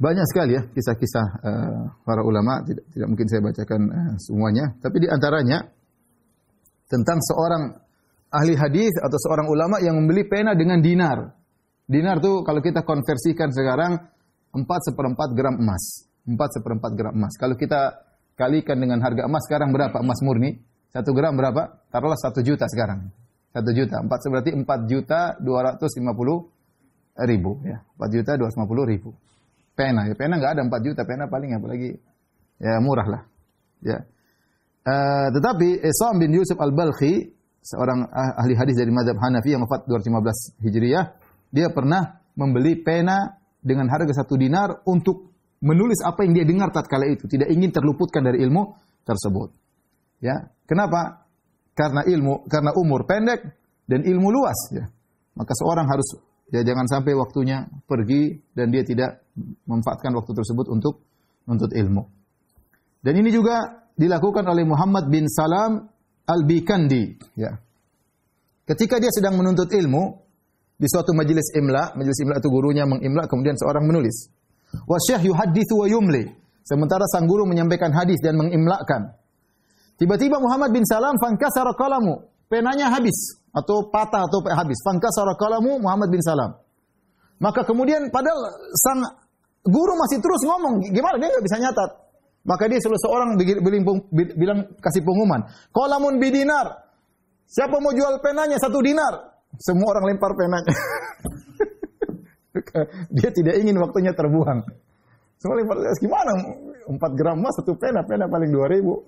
Banyak sekali ya kisah-kisah para ulama, tidak mungkin saya bacakan semuanya, tapi di antaranya tentang seorang ahli hadis atau seorang ulama yang membeli pena dengan dinar. Dinar tuh kalau kita konversikan sekarang 4/4 gram emas. 4/4 gram emas. Kalau kita kalikan dengan harga emas sekarang berapa? Emas murni 1 gram berapa? Taruhlah 1 juta sekarang. 1 juta. 4 berarti 4.250.000 ya. 4.250.000. Pena, ya pena enggak ada 4 juta, pena paling apalagi ya murah lah. Ya. Tetapi Isam bin Yusuf Al-Balkhi, seorang ahli hadis dari mazhab Hanafi yang wafat 215 Hijriah, dia pernah membeli pena dengan harga 1 dinar untuk menulis apa yang dia dengar tatkala itu, tidak ingin terluputkan dari ilmu tersebut. Ya. Kenapa? Karena umur pendek dan ilmu luas, ya. Maka seorang harus jangan sampai waktunya pergi dan dia tidak memanfaatkan waktu tersebut untuk menuntut ilmu. Dan ini juga dilakukan oleh Muhammad bin Salam Al-Bikandi. Ya. Ketika dia sedang menuntut ilmu di suatu majelis imla itu gurunya mengimla, kemudian seorang menulis. Wa syekh yuhadditsu wa yumli. Sementara sang guru menyampaikan hadis dan mengimlakan. Tiba-tiba Muhammad bin Salam fankasara qalamu, penanya habis atau patah atau habis. Fankasara qalamu Muhammad bin Salam. Maka kemudian padahal sang guru masih terus ngomong, gimana dia enggak bisa nyatat. Maka dia seorang bilang kasih pengumuman, qalamun bidinar. Siapa mau jual penanya 1 dinar? Semua orang lempar penanya. Dia tidak ingin waktunya terbuang. Semua lempar, gimana? 4 gram emas 1 pena paling 2.000.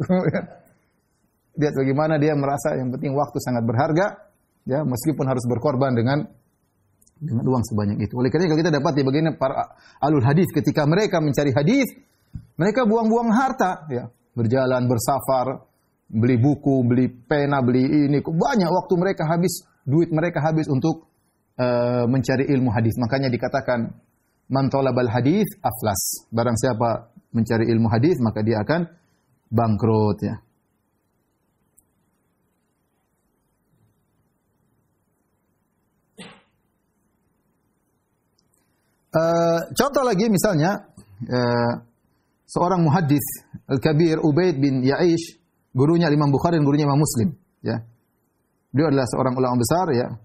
Lihat bagaimana dia merasa yang penting waktu sangat berharga, ya meskipun harus berkorban dengan uang sebanyak itu. Oleh karena kalau kita dapat ya bagaimana para alul hadis ketika mereka mencari hadis, mereka buang-buang harta, ya berjalan, bersafar, beli buku, beli pena, beli ini, banyak waktu mereka habis, duit mereka habis untuk mencari ilmu hadis. Makanya dikatakan man talabal hadis aflas. Barang siapa mencari ilmu hadis maka dia akan bangkrut, ya. Contoh lagi misalnya seorang muhaddis Al-Kabir Ubaid bin Ya'ish, gurunya Imam Bukhari dan gurunya Imam Muslim, ya. Dia adalah seorang ulama besar, ya.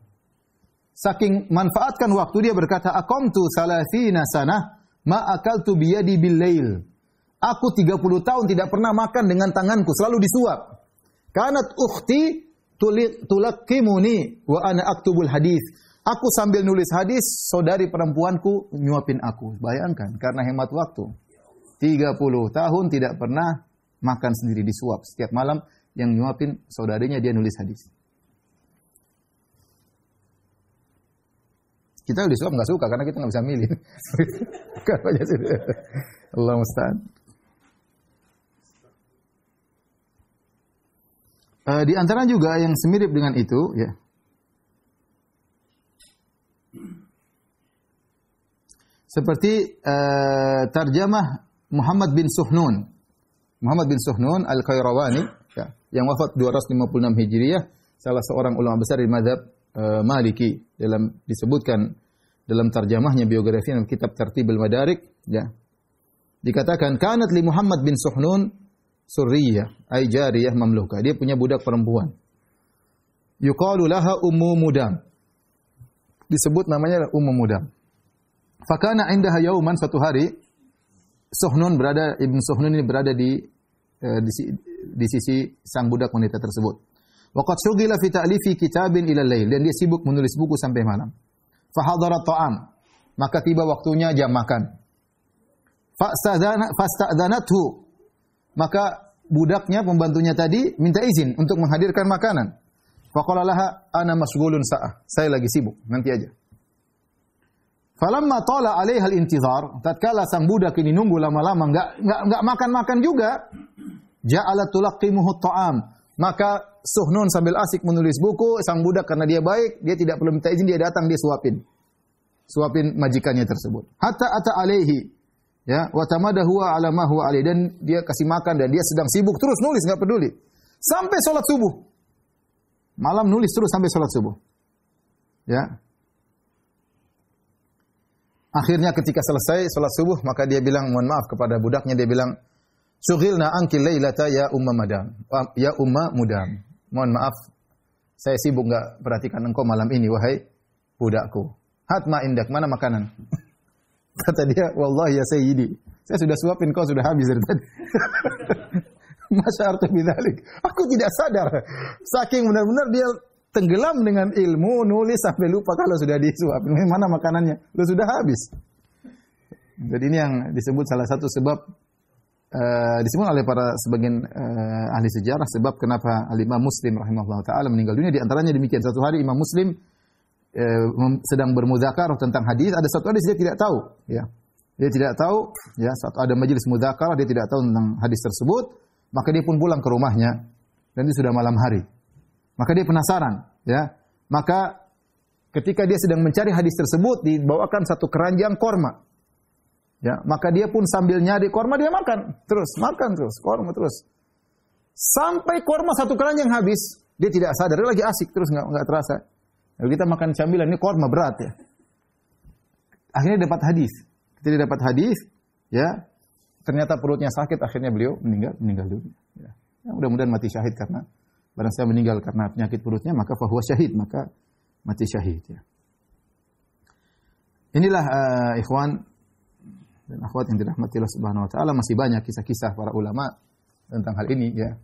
Saking manfaatkan waktu dia berkata, aqamtu 30 sanah ma akaltu biyadi bil lail. Aku 30 tahun tidak pernah makan dengan tanganku, selalu disuap. Kanat ukhti tulaqimuni wa ana aktubul hadis. Aku sambil nulis hadis, saudari perempuanku nyuapin aku. Bayangkan, karena hemat waktu. 30 tahun tidak pernah makan sendiri, disuap. Setiap malam yang nyuapin saudaranya dia nulis hadis. Kita disuap nggak suka karena kita nggak bisa milih. Allah musta'an. Di antara juga yang semirip dengan itu, ya. Seperti tarjamah Muhammad bin Suhnun. Muhammad bin Suhnun Al-Qayrawani, ya, yang wafat 256 Hijriah, salah seorang ulama besar di mazhab Maliki, disebutkan dalam tarjamahnya biografi dalam kitab Tartibul Madarik, ya. Dikatakan kanat li Muhammad bin Suhnun surriyah ay jariyah mamluka. Dia punya budak perempuan. Yuqalu laha Ummu Mudam. Disebut namanya Ummu Mudam. Fakana indaha yauman, suatu hari Ibn Suhnun ini berada di sisi sang budak wanita tersebut. Waqad syughila fi ta'lifi kitabin ila lail, dan dia sibuk menulis buku sampai malam. Fahadara ta'am, maka tiba waktunya jam makan. Fasta'dhanathu, maka budaknya, pembantunya tadi minta izin untuk menghadirkan makanan. Faqala laha ana masghulun sa'ah, saya lagi sibuk, nanti aja. Falamma tala 'alaiha al-intizar, tatkala sang budak ini nunggu lama-lama enggak makan-makan juga, ja'alat tulaqqimuhu at-ta'am, maka Suhnun sambil asik menulis buku, sang budak karena dia baik, dia tidak perlu minta izin, dia datang, dia suapin majikannya tersebut. Hatta ata 'alaihi, ya, wa tamada huwa 'ala ma huwa 'alaihi, dan dia kasih makan dan dia sedang sibuk terus nulis, enggak peduli. Sampai salat subuh. Malam nulis terus sampai salat subuh. Ya. Akhirnya ketika selesai salat subuh, maka dia bilang mohon maaf kepada budaknya, dia bilang, "Sughilna anki lailata ya Umma Madam." Ya Umma Mudam. Mohon maaf, saya sibuk enggak perhatikan engkau malam ini wahai budakku. Hatma indak, mana makanan? Kata dia, "Wallahi ya Sayyidi, saya sudah suapin kau sudah habis dari tadi." Masya'artu bidzalik. Aku tidak sadar. Saking benar-benar dia tenggelam dengan ilmu, nulis sampai lupa kalau sudah disuapin. Mana makanannya? Lu sudah habis. Jadi ini yang disebut salah satu sebab disebut oleh para sebagian ahli sejarah sebab kenapa Imam Muslim rahimahullah taala meninggal dunia. Di antaranya demikian, satu hari Imam Muslim sedang bermudzakarah tentang hadis, ada satu hadis dia tidak tahu, ya. Dia tidak tahu, ya, saat ada majelis mudzakarah dia tidak tahu tentang hadis tersebut, maka dia pun pulang ke rumahnya dan itu sudah malam hari. Maka dia penasaran, ya. Maka ketika dia sedang mencari hadis tersebut, dibawakan satu keranjang korma. Ya, maka dia pun sambil nyari korma dia makan terus korma terus. Sampai korma satu keranjang habis, dia tidak sadar, dia lagi asik terus enggak terasa. Lalu kita makan camilan, ini korma berat, ya. Akhirnya dapat hadis. Ketika dia dapat hadis, ya, ternyata perutnya sakit, akhirnya beliau meninggal dunia. Ya. Mudah-mudahan mati syahid, karena barang saya meninggal karena penyakit perutnya, maka fahuwa syahid, maka mati syahid, ya. Inilah ikhwan dan akhwat yang dirahmati Allah Subhanahu wa taala, masih banyak kisah-kisah para ulama tentang hal ini, ya.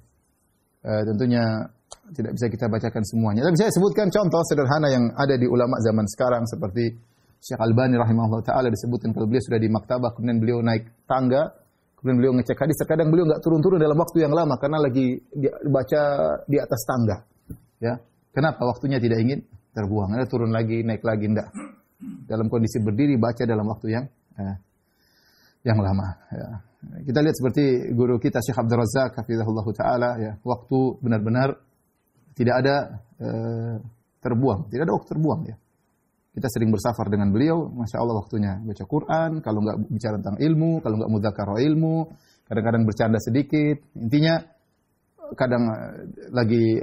Tentunya tidak bisa kita bacakan semuanya. Tapi saya sebutkan contoh sederhana yang ada di ulama zaman sekarang, seperti Syekh Albani rahimahullah taala, disebutkan kalau beliau sudah di maktabah, kemudian beliau naik tangga, kemudian beliau ngecek hadis, terkadang beliau enggak turun-turun dalam waktu yang lama karena lagi baca di atas tangga. Ya. Kenapa? Waktunya tidak ingin terbuang. Ada turun lagi, naik lagi, enggak. Dalam kondisi berdiri baca dalam waktu yang lama, ya. Kita lihat seperti guru kita Syekh Abdul Razak hafizahullah taala, ya. Waktu benar-benar tidak ada terbuang, tidak ada waktu terbuang, ya. Kita sering bersafar dengan beliau, masya Allah waktunya baca Quran, kalau nggak bicara tentang ilmu, kalau nggak mudzakarah ilmu, kadang-kadang bercanda sedikit. Intinya kadang lagi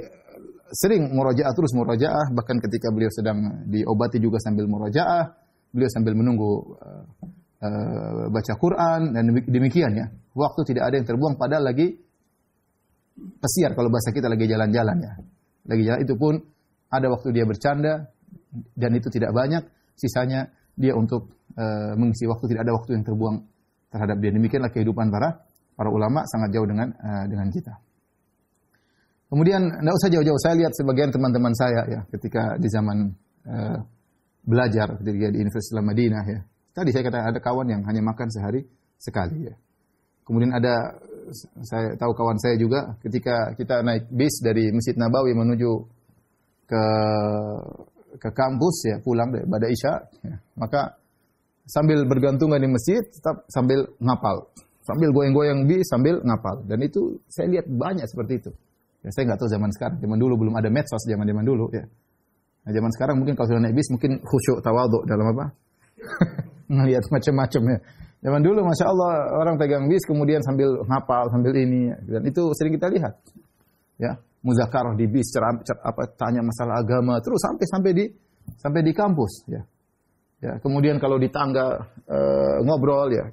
sering murojaah, terus murojaah, bahkan ketika beliau sedang diobati juga sambil murojaah, beliau sambil menunggu baca Quran, dan demikian, ya. Waktu tidak ada yang terbuang, padahal lagi pesiar, kalau bahasa kita lagi jalan-jalan, ya. Lagi jalan, itu pun ada waktu dia bercanda, dan itu tidak banyak, sisanya dia untuk mengisi waktu, tidak ada waktu yang terbuang terhadap dia. Demikianlah kehidupan para ulama, sangat jauh dengan kita. Kemudian tidak usah jauh-jauh, saya lihat sebagian teman-teman saya, ya, ketika di zaman belajar ketika di Universitas Madinah, ya. Tadi saya katakan ada kawan yang hanya makan sehari sekali, ya. Kemudian ada saya tahu kawan saya juga ketika kita naik bis dari Masjid Nabawi menuju ke kampus ya, pulang pada Isya ya, maka sambil bergantungan di masjid tetap sambil ngapal, sambil goyang-goyang bis sambil ngapal, dan itu saya lihat banyak seperti itu. Ya, saya nggak tahu zaman sekarang, zaman dulu belum ada medsos, zaman dulu ya. Nah, zaman sekarang mungkin kalau sudah naik bis mungkin khusyuk tawadhu dalam apa? Ngelihat macam-macam ya. Zaman dulu Masya Allah orang pegang bis kemudian sambil ngapal, sambil ini ya. Dan itu sering kita lihat. Ya, muzakarah di bis, tanya masalah agama terus sampai di kampus ya. Ya, kemudian kalau di tangga ngobrol ya.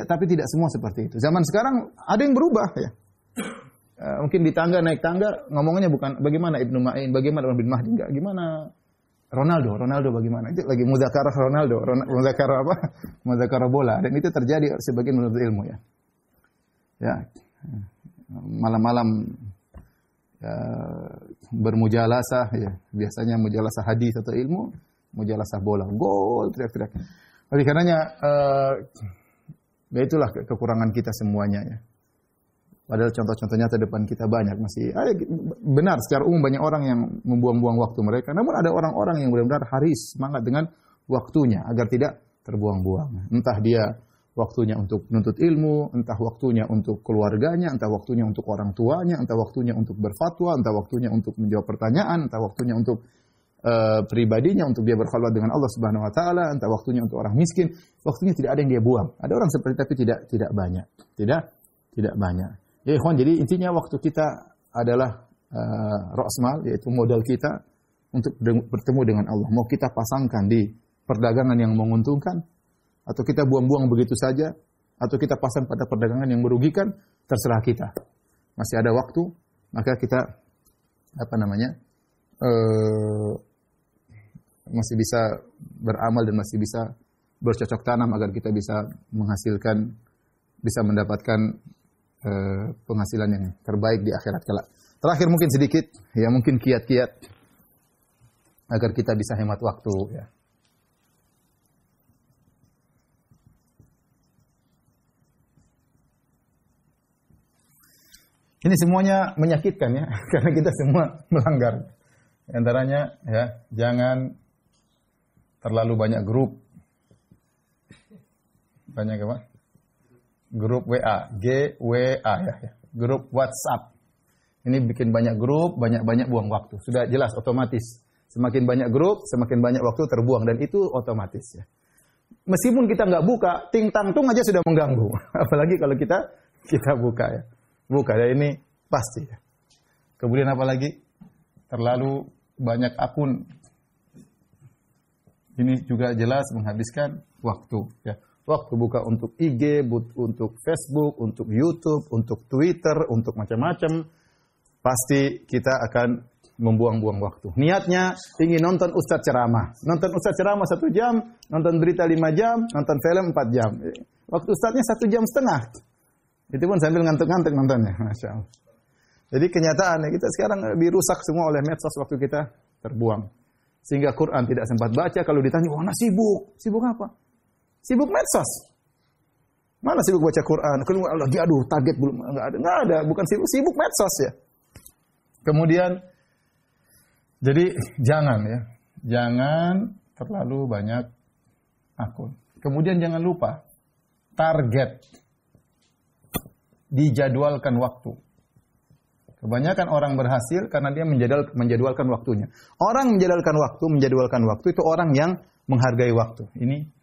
Tapi tidak semua seperti itu. Zaman sekarang ada yang berubah ya. Mungkin di tangga, naik tangga ngomongnya bukan bagaimana Ibnu Ma'in, bagaimana Ibnu Mahdi, enggak, gimana Ronaldo bagaimana. Itu lagi muzakarah Ronaldo, muzakarah apa? Muzakarah bola, dan itu terjadi sebagian menurut ilmu ya. Ya. Malam-malam ya, bermujalasah ya. Biasanya mujalasah hadis atau ilmu, mujalasah bola, gol teriak-teriak. Oleh karenanya ya itulah kekurangan kita semuanya ya. Padahal contoh-contohnya ke depan kita banyak masih. Benar, secara umum banyak orang yang membuang-buang waktu mereka. Namun ada orang-orang yang benar-benar haris, semangat dengan waktunya agar tidak terbuang-buang. Entah dia waktunya untuk menuntut ilmu, entah waktunya untuk keluarganya, entah waktunya untuk orang tuanya, entah waktunya untuk berfatwa, entah waktunya untuk menjawab pertanyaan, entah waktunya untuk pribadinya, untuk dia berkhalwat dengan Allah Subhanahu wa taala, entah waktunya untuk orang miskin. Waktunya tidak ada yang dia buang. Ada orang seperti tapi tidak banyak. Tidak banyak. Ya ikhwan, jadi intinya waktu kita adalah ra'smal, yaitu modal kita untuk bertemu dengan Allah. Mau kita pasangkan di perdagangan yang menguntungkan, atau kita buang-buang begitu saja, atau kita pasang pada perdagangan yang merugikan, terserah kita. Masih ada waktu, maka kita masih bisa beramal dan masih bisa bercocok tanam agar kita bisa menghasilkan, bisa mendapatkan penghasilan yang terbaik di akhirat kelak. Terakhir mungkin sedikit, ya mungkin kiat-kiat agar kita bisa hemat waktu. Ya. Ini semuanya menyakitkan ya, karena kita semua melanggar. Antaranya ya, jangan terlalu banyak grup. Banyak apa? Grup WA, GWA ya. Grup WhatsApp. Ini bikin banyak grup, banyak buang waktu. Sudah jelas otomatis. Semakin banyak grup, semakin banyak waktu terbuang, dan itu otomatis ya. Meskipun kita nggak buka, ting tang tung aja sudah mengganggu. Apalagi kalau kita buka ya. Buka ya, ini pasti ya. Kemudian apalagi terlalu banyak akun. Ini juga jelas menghabiskan waktu ya. Waktu buka untuk IG, untuk Facebook, untuk YouTube, untuk Twitter, untuk macam-macam. Pasti kita akan membuang-buang waktu. Niatnya ingin nonton Ustadz ceramah. Nonton Ustadz ceramah 1 jam, nonton berita 5 jam, nonton film 4 jam. Waktu Ustadznya 1 jam setengah. Itu pun sambil ngantuk-ngantuk nontonnya. Masya Allah. Jadi kenyataannya kita sekarang dirusak semua oleh medsos, waktu kita terbuang. Sehingga Quran tidak sempat baca. Kalau ditanya, wah sibuk. Sibuk apa? Sibuk medsos. Mana sibuk baca Quran? Keluar lagi, aduh target belum, enggak ada, bukan sibuk medsos ya. Kemudian jadi jangan terlalu banyak akun. Kemudian jangan lupa target, dijadwalkan waktu. Kebanyakan orang berhasil karena dia menjadwalkan waktunya. Orang menjadwalkan waktu itu orang yang menghargai waktu. Ini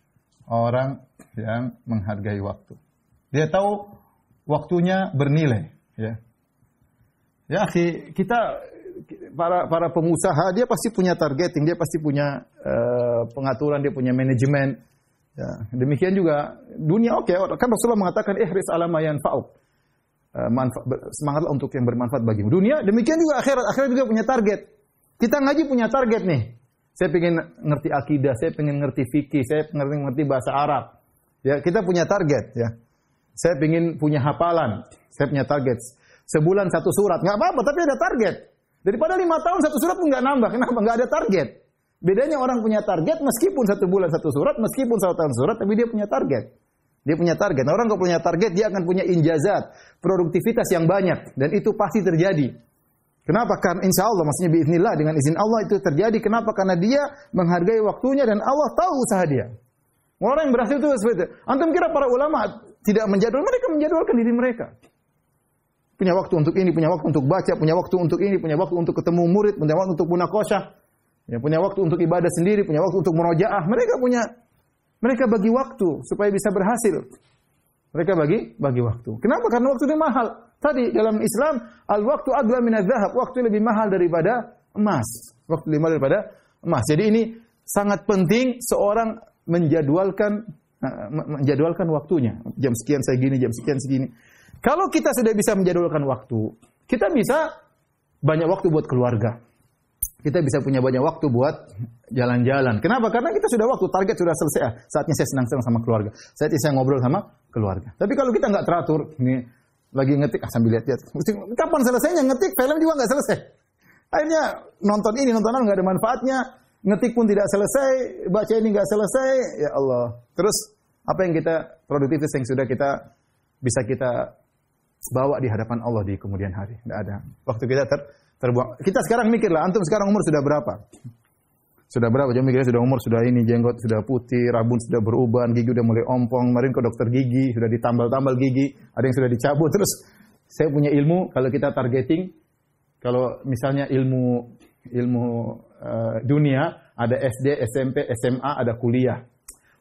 orang yang menghargai waktu. Dia tahu waktunya bernilai, ya. Ya, kita para pengusaha dia pasti punya targeting, dia pasti punya pengaturan, dia punya manajemen. Ya, demikian juga dunia kan Rasulullah mengatakan ihris ala ma yanfa'uk. Semangatlah untuk yang bermanfaat bagimu. Dunia demikian juga akhirat juga punya target. Kita ngaji punya target nih. Saya pengen ngerti akidah, saya pengen ngerti fikih, saya pengen ngerti bahasa Arab. Ya, kita punya target ya. Saya pengen punya hafalan, saya punya target. Sebulan 1 surat, nggak apa-apa, tapi ada target. Daripada 5 tahun 1 surat pun nggak nambah, kenapa? Nggak ada target. Bedanya orang punya target, meskipun 1 bulan 1 surat, meskipun 1 tahun surat, tapi dia punya target. Dia punya target. Nah, orang kalau punya target, dia akan punya injazat, produktivitas yang banyak. Dan itu pasti terjadi. Kenapa? Karena insya Allah, maksudnya biiznillah, dengan izin Allah itu terjadi. Kenapa? Karena dia menghargai waktunya dan Allah tahu usaha dia. Orang yang berhasil itu seperti itu. Antum kira para ulama tidak menjadwal? Mereka menjadwalkan diri mereka. Punya waktu untuk ini, punya waktu untuk baca, punya waktu untuk ini, punya waktu untuk ketemu murid, punya waktu untuk munaqasyah, ya, punya waktu untuk ibadah sendiri, punya waktu untuk murojaah. Mereka bagi waktu supaya bisa berhasil. Mereka bagi waktu. Kenapa? Karena waktu itu mahal. Tadi dalam Islam, al-waktu agla minadz dzahab. Waktu lebih mahal daripada emas. Waktu lebih mahal daripada emas. Jadi ini sangat penting seorang menjadwalkan waktunya. Jam sekian saya gini, jam sekian segini. Kalau kita sudah bisa menjadwalkan waktu, kita bisa banyak waktu buat keluarga. Kita bisa punya banyak waktu buat jalan-jalan. Kenapa? Karena kita sudah waktu, target sudah selesai. Saatnya saya senang-senang sama keluarga. Saatnya saya ngobrol sama keluarga. Tapi kalau kita nggak teratur, ini lagi ngetik, sambil lihat-lihat. Kapan selesainya ngetik? Film juga nggak selesai. Akhirnya nonton ini, nonton nggak ada manfaatnya. Ngetik pun tidak selesai, baca ini nggak selesai. Ya Allah. Terus apa yang kita produktivitas yang sudah bisa kita bawa di hadapan Allah di kemudian hari? Tidak ada. Waktu kita terbuang. Kita sekarang mikirlah, antum sekarang umur sudah berapa? Sudah berapa? Jangan mikirnya sudah umur, sudah ini, jenggot sudah putih, rambut sudah beruban, gigi udah mulai ompong. Kemarin ke dokter gigi, sudah ditambal-tambal gigi, ada yang sudah dicabut. Terus saya punya ilmu, kalau kita targeting, kalau misalnya ilmu dunia, ada SD, SMP, SMA, ada kuliah.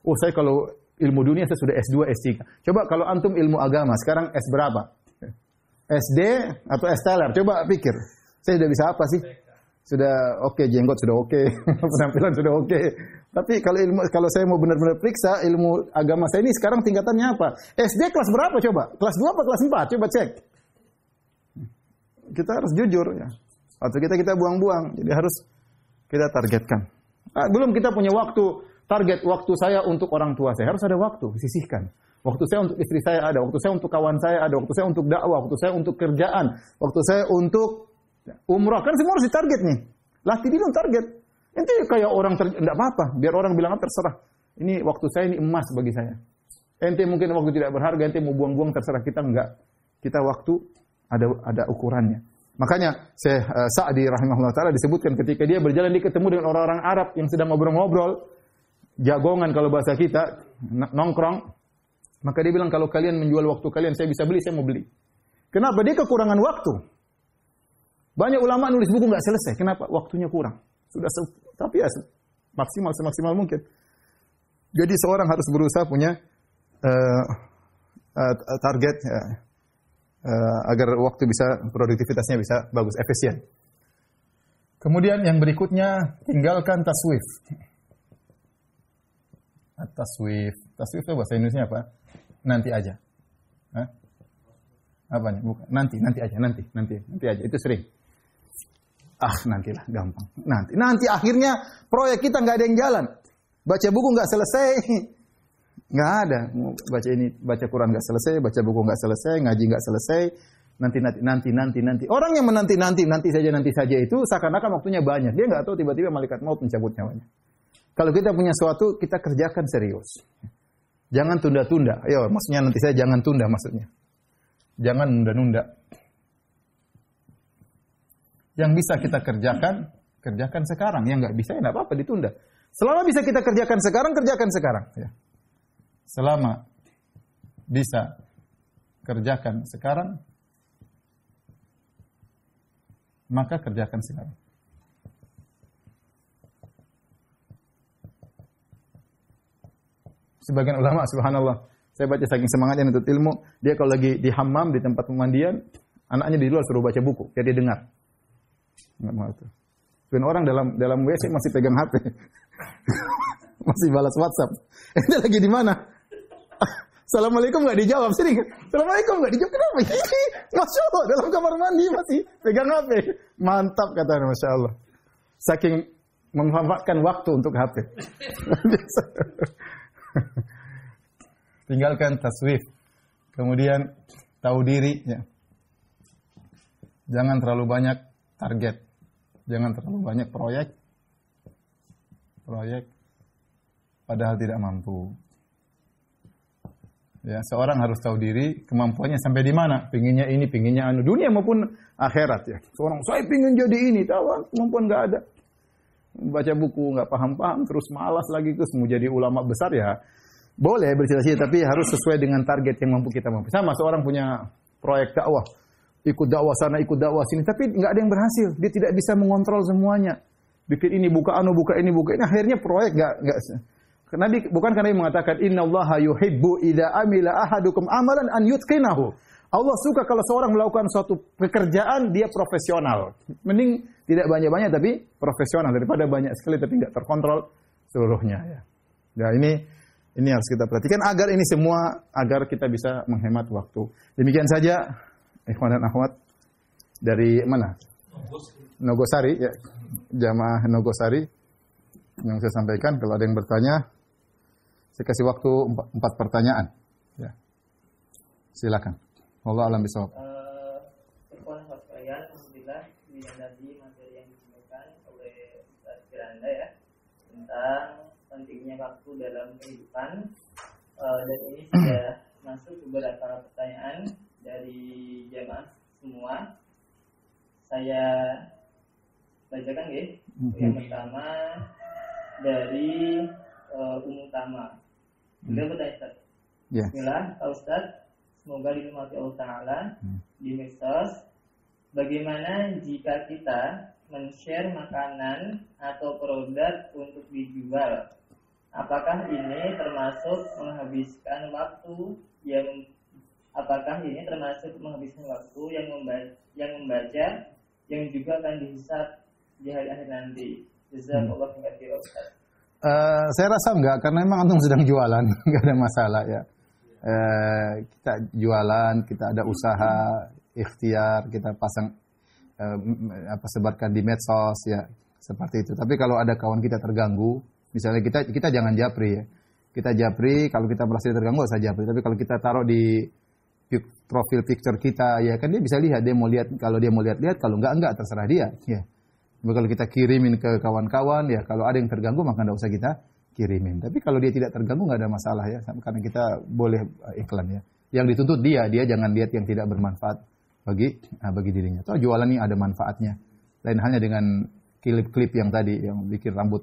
Oh, saya kalau ilmu dunia saya sudah S2, S3. Coba kalau antum ilmu agama, sekarang S berapa? SD atau S teler? Coba pikir. Saya sudah bisa apa sih? Sudah oke, jenggot sudah oke, penampilan sudah oke. Tapi kalau saya mau benar-benar periksa ilmu agama saya ini sekarang tingkatannya apa? SD kelas berapa coba? Kelas 2 apa kelas 4? Coba cek. Kita harus jujur ya. Waktu kita buang-buang. Jadi harus kita targetkan. Belum kita punya waktu, target waktu saya untuk orang tua saya. Harus ada waktu, sisihkan. Waktu saya untuk istri saya ada, waktu saya untuk kawan saya ada, waktu saya untuk dakwah, waktu saya untuk kerjaan, waktu saya untuk umrah. Kan semua harus ditarget nih. Latih dulu target. Nanti kayak orang enggak apa-apa, biar orang bilang terserah. Ini waktu saya ini emas bagi saya. Ente mungkin waktu tidak berharga, ente mau buang-buang terserah, kita enggak. Kita waktu ada ukurannya. Makanya Sa'di rahimahullah taala disebutkan ketika dia berjalan dia ketemu dengan orang-orang Arab yang sedang ngobrol-ngobrol, jagongan kalau bahasa kita, nongkrong. Maka dia bilang kalau kalian menjual waktu kalian, saya bisa beli, saya mau beli. Kenapa? Dia kekurangan waktu. Banyak ulama nulis buku nggak selesai. Kenapa? Waktunya kurang. Tapi ya semaksimal mungkin. Jadi seorang harus berusaha punya target agar waktu produktivitasnya bisa bagus, efisien. Kemudian yang berikutnya, tinggalkan taswif. Taswif itu bahasa Indonesia apa? Nanti aja. Hah? Apanya? Bukan. Nanti aja. Itu sering. Nantilah, gampang. Nanti akhirnya proyek kita nggak ada yang jalan. Baca buku nggak selesai. Nggak ada. Baca Quran nggak selesai, baca buku nggak selesai, ngaji nggak selesai. Nanti. Orang yang nanti saja itu seakan-akan waktunya banyak. Dia nggak tahu tiba-tiba malaikat maut mencabut nyawanya. Kalau kita punya sesuatu, kita kerjakan serius. Jangan tunda-tunda. Ayo, maksudnya nanti saya jangan tunda maksudnya. Jangan nunda-nunda. Yang bisa kita kerjakan sekarang. Yang nggak bisa, ya nggak apa-apa, ditunda. Selama bisa kita kerjakan sekarang. Ya. Selama bisa kerjakan sekarang, maka kerjakan sekarang. Sebagian ulama, subhanallah, saya baca saking semangatnya untuk ilmu, dia kalau lagi di hammam, di tempat pemandian, anaknya di luar suruh baca buku, jadi dia dengar. Enggak mau itu. Dan orang dalam WC masih pegang HP. Masih balas WhatsApp. Ente lagi di mana? Assalamualaikum enggak dijawab, sering. Assalamualaikum enggak dijawab, kenapa? Masya Allah, dalam kamar mandi masih pegang HP. Mantap katanya, Masya Allah. Saking memanfaatkan waktu untuk HP. Tinggalkan taswif. Kemudian tahu diri ya. Jangan terlalu banyak target. Jangan terlalu banyak proyek padahal tidak mampu. Ya, seorang harus tahu diri, kemampuannya sampai di mana. Pinginnya ini, pinginnya anu, dunia maupun akhirat ya. Seorang saya pingin jadi ini, tahu kemampuan nggak ada. Baca buku nggak paham-paham, terus malas lagi terus mau jadi ulama besar ya. Boleh bercita-cita, tapi harus sesuai dengan target yang kita mampu. Sama seorang punya proyek dakwah, ikut dakwah sana, ikut dakwah sini, tapi nggak ada yang berhasil. Dia tidak bisa mengontrol semuanya. Bikin ini, buka anu, buka ini, buka ini. Akhirnya proyek nggak. Nabi bukan karena dia mengatakan innallaha yuhibbu idza amila ahadukum amalan an yutqinahu. Allah suka kalau seorang melakukan suatu pekerjaan dia profesional. Mending tidak banyak-banyak tapi profesional daripada banyak sekali tapi tidak terkontrol seluruhnya ya. Nah, ini harus kita perhatikan agar ini semua agar kita bisa menghemat waktu. Demikian saja ikhwan dan akhwat dari mana? Nogosari ya. Jamaah Nogosari yang saya sampaikan. Kalau ada yang bertanya saya kasih waktu 4 pertanyaan. Ya. Silakan. Allah alam bisawab. Alhamdulillah dengan tadi materi yang disampaikan oleh Ustaz Firanda ya tentang pentingnya waktu dalam kehidupan dan ini sudah masuk beberapa pertanyaan dari jamaah semua. Saya bacakan ya. Yang pertama dari Umum Tama. Beliau bertanya Ustaz. Bismillah, Pak Ustaz, semoga dirahmati Allah Ta'ala di medsos. Bagaimana jika kita men-share makanan atau produk untuk dijual? Apakah ini termasuk menghabiskan waktu yang yang membaca yang juga akan dihisab di hari akhir nanti? Jazakallahu khairan Ustaz. Saya rasa enggak, karena memang antum sedang jualan, enggak ada masalah ya. Kita jualan, kita ada usaha, ikhtiar, kita pasang sebarkan di medsos ya, seperti itu. Tapi kalau ada kawan kita terganggu, misalnya kita jangan japri ya. Kita japri, kalau kita merasa terganggu usah japri. Tapi kalau kita taruh di profil picture kita, ya kan dia bisa lihat, dia mau lihat, kalau dia mau lihat, kalau enggak terserah dia ya. Kalau kita kirimin ke kawan-kawan, ya kalau ada yang terganggu maka tidak usah kita kirimin. Tapi kalau dia tidak terganggu nggak ada masalah ya, karena kita boleh iklan ya. Yang dituntut dia jangan lihat yang tidak bermanfaat bagi dirinya. Toh jualan ini ada manfaatnya. Lain halnya dengan klip-klip yang tadi, yang bikin rambut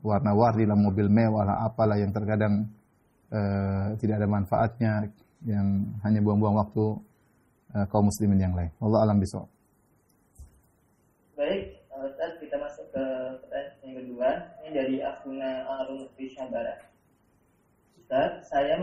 warna-warni dalam mobil mewah lah, apalah yang terkadang tidak ada manfaatnya, yang hanya buang-buang waktu kaum muslimin yang lain. Wallahu a'lam bishawab. Baik. Ustaz, kita masuk ke pertanyaan yang kedua. Ini dari Afuna Arumukti Syabara. Ustaz, saya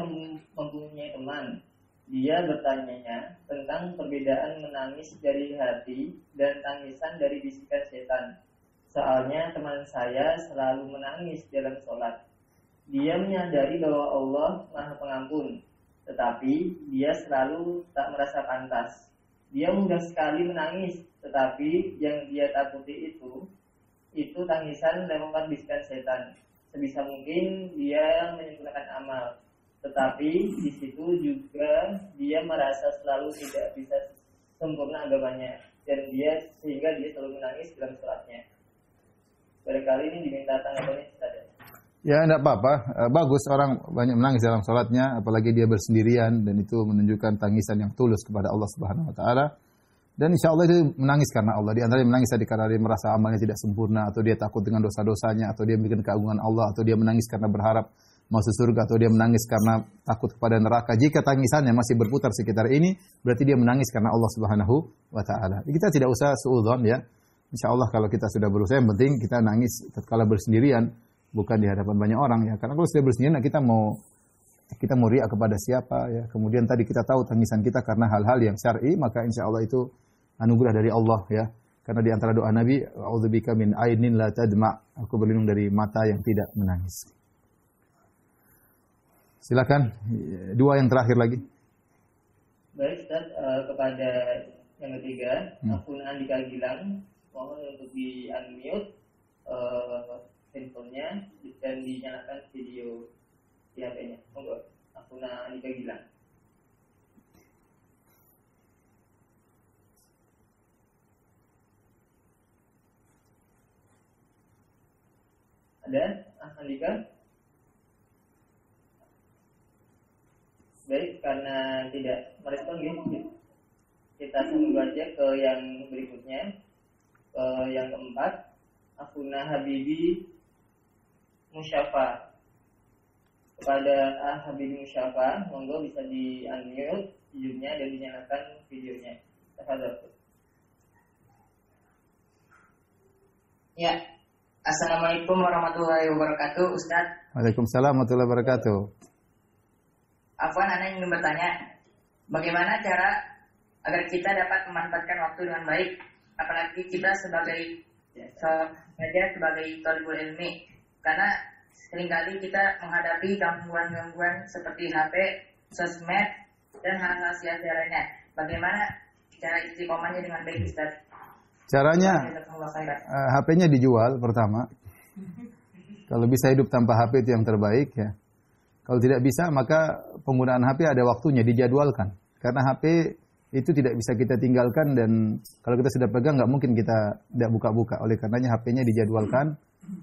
mempunyai teman. Dia bertanya tentang perbedaan menangis dari hati dan tangisan dari bisikan setan. Soalnya teman saya selalu menangis dalam sholat. Dia menyadari bahwa Allah Maha Pengampun, tetapi dia selalu tak merasa pantas. Dia mudah sekali menangis, tetapi yang dia takuti itu tangisan lewat bisikan setan. Sebisa mungkin dia menyempurnakan amal, tetapi di situ juga dia merasa selalu tidak bisa sempurna agamanya, dan sehingga dia selalu menangis dalam sholatnya. Barangkali ini diminta tanggapannya saja. Ya, tidak apa-apa. Bagus orang banyak menangis dalam sholatnya, apalagi dia bersendirian, dan itu menunjukkan tangisan yang tulus kepada Allah Subhanahu Wa Taala. Dan insya Allah itu menangis karena Allah. Di antaranya menangis tadi karena dia merasa amalnya tidak sempurna, atau dia takut dengan dosa-dosanya, atau dia bikin keagungan Allah, atau dia menangis karena berharap masuk surga, atau dia menangis karena takut kepada neraka. Jika tangisannya masih berputar sekitar ini, berarti dia menangis karena Allah Subhanahu Wa Taala. Kita tidak usah suudzon ya. Insya Allah kalau kita sudah berusaha, yang penting kita nangis tatkala bersendirian, bukan di hadapan banyak orang ya. Karena kalau sudah bersendirian kita mau riak kepada siapa ya. Kemudian tadi kita tahu tangisan kita karena hal-hal yang syar'i, maka insya Allah itu anugerah dari Allah ya. Karena di antara doa Nabi, a'udzubika min ainin la tadma', aku berlindung dari mata yang tidak menangis. Silakan dua yang terakhir lagi. Baik Ustaz, kepada yang ketiga, akun Andika Gilang, mohon untuk di-unmute handphonenya dan dinyalakan video di HP-nya. Monggo, akun Andika Gilang. Ada Andika? Baik, karena tidak merespon gitu. Kita sambung aja ke yang berikutnya. Yang keempat, Afuna Habibi Musyafa. Kepada Habibi Musyafa, monggo bisa di-unmute videonya dan dinyalakan videonya. Tafadhol. Ya. Assalamualaikum warahmatullahi wabarakatuh, Ustaz. Waalaikumsalam warahmatullahi wabarakatuh. Afwan, Anda ingin bertanya, bagaimana cara agar kita dapat memanfaatkan waktu dengan baik, apalagi kita sebagai thalibul ilmi, karena seringkali kita menghadapi gangguan-gangguan seperti HP, sosmed, dan hal-hal sia-sia lainnya. Bagaimana cara istiqomahnya dengan baik, Ustaz? Caranya HP-nya dijual pertama. Kalau bisa hidup tanpa HP itu yang terbaik ya. Kalau tidak bisa maka penggunaan HP ada waktunya, dijadwalkan. Karena HP itu tidak bisa kita tinggalkan dan kalau kita sudah pegang nggak mungkin kita tidak buka-buka. Oleh karenanya HP-nya dijadwalkan,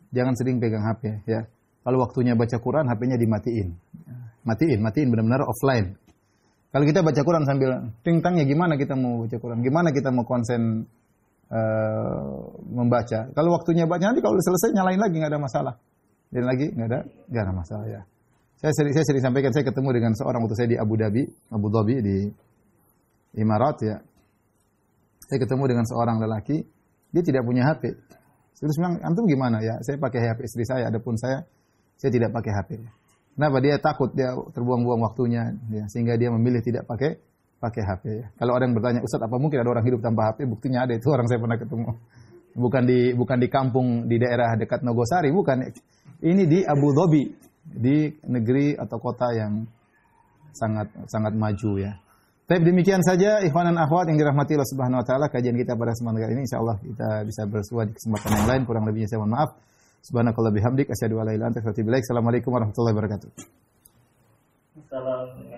jangan sering pegang HP ya. Kalau waktunya baca Quran, HP-nya dimatiin. Matiin benar-benar offline. Kalau kita baca Quran sambil ting-tang ya gimana kita mau baca Quran? Gimana kita mau konsen membaca? Kalau waktunya baca nanti kalau selesai nyalain lagi nggak ada masalah. Dan lagi nggak ada masalah ya. Saya sering sampaikan, saya ketemu dengan seorang waktu saya di Abu Dhabi di Imarat ya. Saya ketemu dengan seorang lelaki, dia tidak punya HP. Terus bilang, antum gimana ya? Saya pakai HP istri saya, adapun saya tidak pakai HP. Kenapa? Dia takut dia terbuang-buang waktunya, ya, sehingga dia memilih tidak pakai HP. Ya. Kalau ada yang bertanya, Ustaz, apa mungkin ada orang hidup tanpa HP? Buktinya ada, itu orang saya pernah ketemu. Bukan di kampung di daerah dekat Nogosari, bukan. Ini di Abu Dhabi, di negeri atau kota yang sangat maju ya. Baik, demikian saja ikhwan dan akhwat yang dirahmati Allah Subhanahu wa taala, kajian kita pada kesempatan kali ini. Insyaallah kita bisa bersua di kesempatan yang lain. Kurang lebihnya saya mohon maaf. Subhanakallah bihamdik asyhadu an la ilaha illa anta astaghfiruka wa atubu ilaik. Assalamualaikum warahmatullahi wabarakatuh. Assalamualaikum.